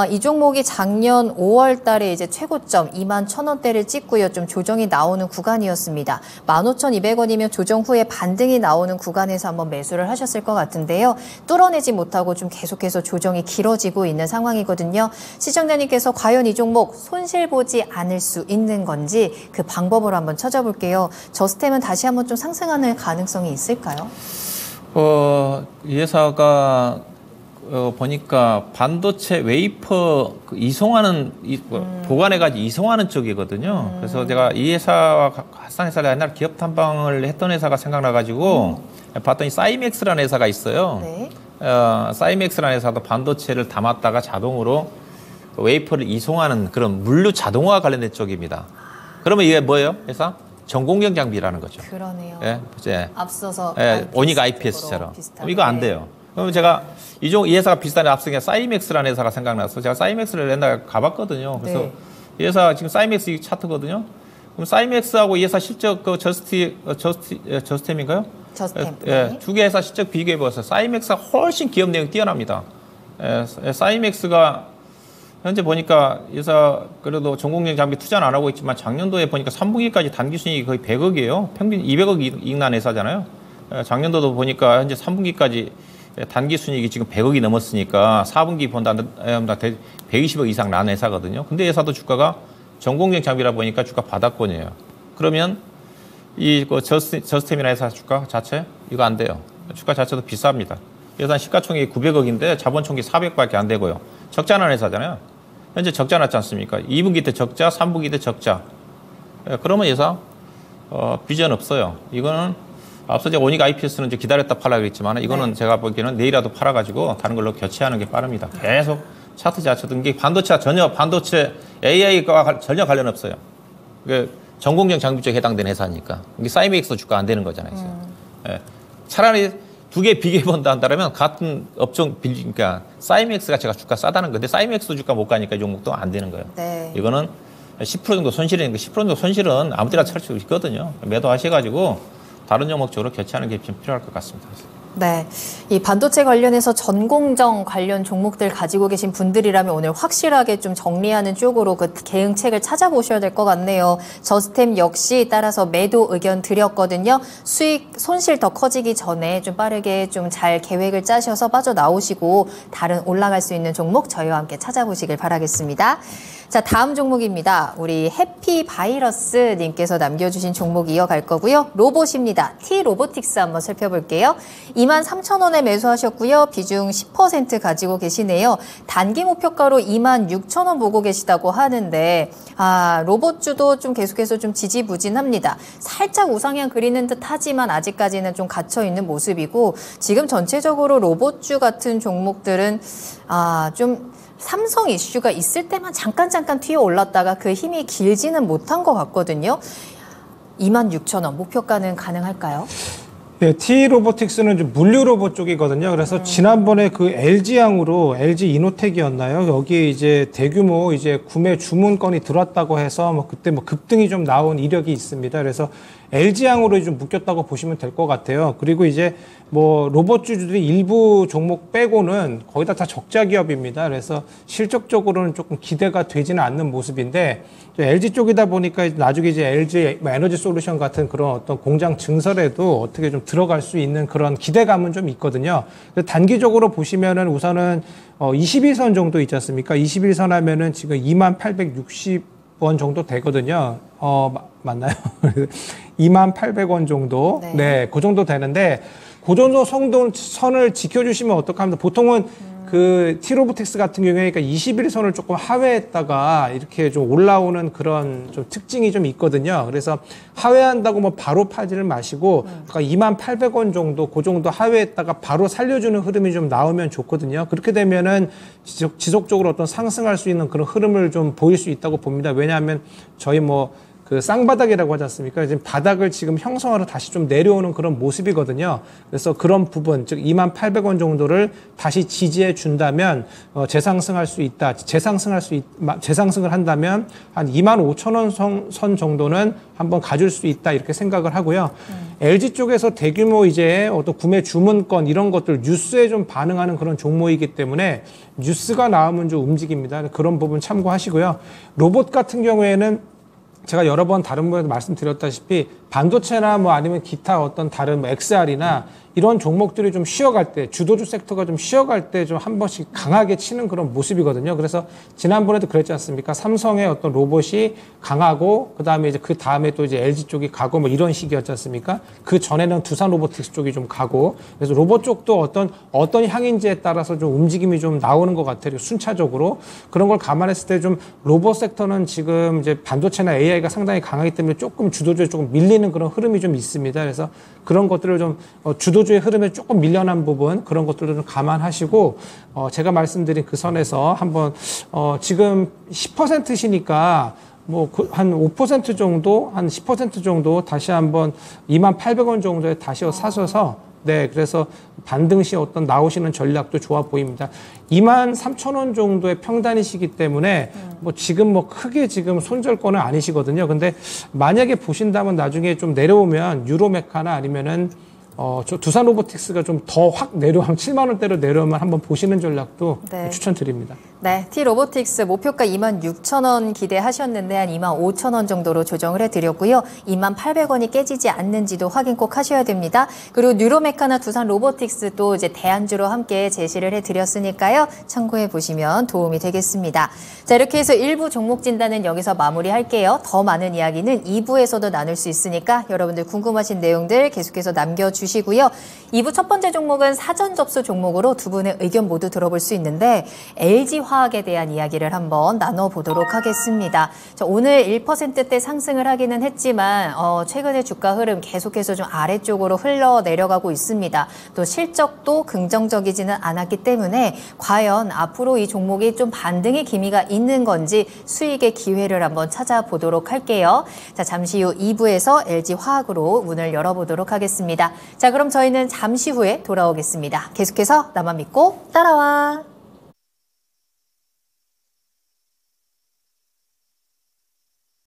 이 종목이 작년 5월 달에 이제 최고점 21,000원대를 찍고요. 좀 조정이 나오는 구간이었습니다. 15,200원이면 조정 후에 반등이 나오는 구간에서 한번 매수를 하셨을 것 같은데요. 뚫어내지 못하고 좀 계속해서 조정이 길어지고 있는 상황이거든요. 시청자님께서 과연 이 종목 손실 보지 않을 수 있는 건지 그 방법으로 한번 찾아볼게요. 저스템은 다시 한번 좀 상승하는 가능성이 있을까요? 이 회사가 보니까 반도체 웨이퍼 이송하는 보관해가지고 이송하는 쪽이거든요. 그래서 제가 이 회사와 합산 회사를 옛날 기업 탐방을 했던 회사가 생각나가지고 봤더니 사이맥스라는 회사가 있어요. 네. 사이맥스라는 회사도 반도체를 담았다가 자동으로 웨이퍼를 이송하는 그런 물류 자동화 관련된 쪽입니다. 그러면 이게 뭐예요? 회사? 전공정 장비라는 거죠. 그러네요. 예, 이제 앞서서 오닉 IPS처럼. 이거 안 돼요. 그럼 제가 이 회사가 비슷한 앞서게 사이맥스라는 회사가 생각나서 제가 사이맥스를 옛날에 가봤거든요. 그래서 네. 이 회사 지금 사이맥스 차트거든요. 그럼 사이맥스하고 이 회사 실적 저스템인가요? 저스템. 예, 두 개 회사 실적 비교해 보세요. 사이맥스가 훨씬 기업 내용이 뛰어납니다. 사이맥스가 현재 보니까 이 회사 그래도 전공정 장비 투자는 안 하고 있지만 작년도에 보니까 3분기까지 단기 순이익이 거의 100억이에요. 평균 200억 이익 난 회사잖아요. 작년도도 보니까 현재 3분기까지 단기 순이익이 지금 100억이 넘었으니까 4분기 본다 120억 이상 난 회사거든요. 근데 회사도 주가가 전공정 장비라 보니까 주가 바닥권이에요. 그러면 이 저스템이나 회사 주가 자체 이거 안 돼요. 주가 자체도 비쌉니다. 예산 시가총액이 900억인데 자본총액이 400밖에 안 되고요. 적자 난 회사잖아요. 현재 적자 났지 않습니까? 2분기 때 적자, 3분기 때 적자. 그러면 회사 비전 없어요. 이거는 앞서 제가 오닉 IPS는 이제 기다렸다 팔라 그랬지만 이거는 제가 보기에는 내일이라도 팔아가지고 다른 걸로 교체하는 게 빠릅니다. 계속 차트 자체도 이게 반도체 AI가 전혀 관련 없어요. 전공정 장비 쪽에 해당되는 회사니까. 이게 사이맥스 주가 안 되는 거잖아요. 예. 차라리 두 개 비교해 본다 한다면 같은 업종 그러니까 사이맥스가 제가 주가 싸다는 건데 사이맥스 주가 못 가니까 이 종목도 안 되는 거예요. 네. 이거는 10% 정도 손실이니까 10% 정도 손실은 아무 때나 찰 수 있거든요. 매도하셔가지고 다른 종목 쪽으로 교체하는 게 좀 필요할 것 같습니다. 네, 이 반도체 관련해서 전공정 관련 종목들 가지고 계신 분들이라면 오늘 확실하게 좀 정리하는 쪽으로 그 대응책을 찾아보셔야 될 것 같네요. 저스템 역시 따라서 매도 의견 드렸거든요. 수익 손실 더 커지기 전에 좀 빠르게 좀 잘 계획을 짜셔서 빠져나오시고 다른 올라갈 수 있는 종목 저희와 함께 찾아보시길 바라겠습니다. 자, 다음 종목입니다. 우리 해피바이러스 님께서 남겨주신 종목 이어갈 거고요. 로봇입니다. T-로보틱스 한번 살펴볼게요. 23,000원에 매수하셨고요. 비중 10% 가지고 계시네요. 단기 목표가로 26,000원 보고 계시다고 하는데 로봇주도 좀 계속해서 좀 지지부진합니다. 살짝 우상향 그리는 듯 하지만 아직까지는 좀 갇혀있는 모습이고 지금 전체적으로 로봇주 같은 종목들은 좀 삼성 이슈가 있을 때만 잠깐 튀어 올랐다가 그 힘이 길지는 못한 것 같거든요. 26,000원 목표가는 가능할까요? 네, T-로보틱스는 좀 물류 로봇 쪽이거든요. 그래서 지난번에 그 LG향으로 LG 이노텍이었나요? 여기에 이제 대규모 이제 구매 주문건이 들어왔다고 해서 뭐 그때 뭐 급등이 좀 나온 이력이 있습니다. 그래서 LG향으로 좀 묶였다고 보시면 될 것 같아요. 그리고 이제 뭐 로봇주주들이 일부 종목 빼고는 거의 다 적자 기업입니다. 그래서 실적적으로는 조금 기대가 되지는 않는 모습인데 LG 쪽이다 보니까 나중에 이제 LG 에너지 솔루션 같은 그런 어떤 공장 증설에도 어떻게 좀 들어갈 수 있는 그런 기대감은 좀 있거든요. 단기적으로 보시면은 우선은 21선 정도 있지 않습니까? 21선 하면은 지금 2860원 정도 되거든요. 맞나요? 2800원 정도. 네, 그 정도 되는데 그 정도 선을 지켜주시면 어떡합니까? 보통은 그 T-로보틱스 같은 경우에 그러니까 21선을 조금 하회했다가 이렇게 좀 올라오는 그런 좀 특징이 좀 있거든요. 그래서 하회한다고 뭐 바로 파지를 마시고 그러니까 2800원 정도 그 정도 하회했다가 바로 살려주는 흐름이 좀 나오면 좋거든요. 그렇게 되면은 지속적으로 어떤 상승할 수 있는 그런 흐름을 좀 보일 수 있다고 봅니다. 왜냐하면 저희 뭐 그 쌍바닥이라고 하지 않습니까? 지금 바닥을 지금 형성하러 다시 좀 내려오는 그런 모습이거든요. 그래서 그런 부분, 즉 2800원 정도를 다시 지지해 준다면 재상승할 수 있다. 재상승을 한다면 한 25,000원 선 정도는 한번 가줄 수 있다 이렇게 생각을 하고요. LG 쪽에서 대규모 이제 어떤 구매 주문건 이런 것들 뉴스에 좀 반응하는 그런 종목이기 때문에 뉴스가 나오면 좀 움직입니다. 그런 부분 참고하시고요. 로봇 같은 경우에는 제가 여러 번 다른 분에서 말씀드렸다시피 반도체나 뭐 아니면 기타 어떤 다른 뭐 XR이나 이런 종목들이 좀 쉬어갈 때 주도주 섹터가 좀 쉬어갈 때 좀 한 번씩 강하게 치는 그런 모습이거든요. 그래서 지난번에도 그랬지 않습니까? 삼성의 어떤 로봇이 강하고 그다음에 이제 그 다음에 또 이제 LG 쪽이 가고 뭐 이런 식이었지 않습니까? 그 전에는 두산 로보틱스 쪽이 좀 가고 그래서 로봇 쪽도 어떤 향인지에 따라서 좀 움직임이 좀 나오는 것 같아요. 순차적으로 그런 걸 감안했을 때 좀 로봇 섹터는 지금 이제 반도체나 AI가 상당히 강하기 때문에 조금 주도주에 조금 밀리는 그런 흐름이 좀 있습니다. 그래서 그런 것들을 좀 주도주의 흐름에 조금 밀려난 부분 그런 것들을 좀 감안하시고 제가 말씀드린 그 선에서 한번 지금 10%시니까 뭐 한 5% 정도 한 10% 정도 다시 한번 2800원 정도에 다시 사셔서 네, 그래서 반등 시 어떤 나오시는 전략도 좋아 보입니다. 23,000원 정도의 평단이시기 때문에 뭐 지금 뭐 크게 지금 손절권은 아니시거든요. 근데 만약에 보신다면 나중에 좀 내려오면 유로메카나 아니면은 저 두산 로보틱스가 좀 더 확 내려오면 7만 원대로 내려오면 한번 보시는 전략도 네. 추천드립니다. 네, T-로보틱스 목표가 26,000원 기대하셨는데 한 25,000원 정도로 조정을 해드렸고요. 2800원이 깨지지 않는지도 확인 꼭 하셔야 됩니다. 그리고 뉴로메카나 두산 로보틱스도 이제 대안주로 함께 제시를 해드렸으니까요. 참고해 보시면 도움이 되겠습니다. 자, 이렇게 해서 1부 종목 진단은 여기서 마무리할게요. 더 많은 이야기는 2부에서도 나눌 수 있으니까 여러분들 궁금하신 내용들 계속해서 남겨주시고요. 2부 첫 번째 종목은 사전 접수 종목으로 두 분의 의견 모두 들어볼 수 있는데 LG화학에 대한 이야기를 한번 나눠보도록 하겠습니다. 자, 오늘 1%대 상승을 하기는 했지만 최근의 주가 흐름 계속해서 좀 아래쪽으로 흘러내려가고 있습니다. 또 실적도 긍정적이지는 않았기 때문에 과연 앞으로 이 종목이 좀 반등의 기미가 있는 건지 수익의 기회를 한번 찾아보도록 할게요. 자, 잠시 후 2부에서 LG화학으로 문을 열어보도록 하겠습니다. 자, 그럼 저희는 잠시 후에 돌아오겠습니다. 계속해서 나만 믿고 따라와.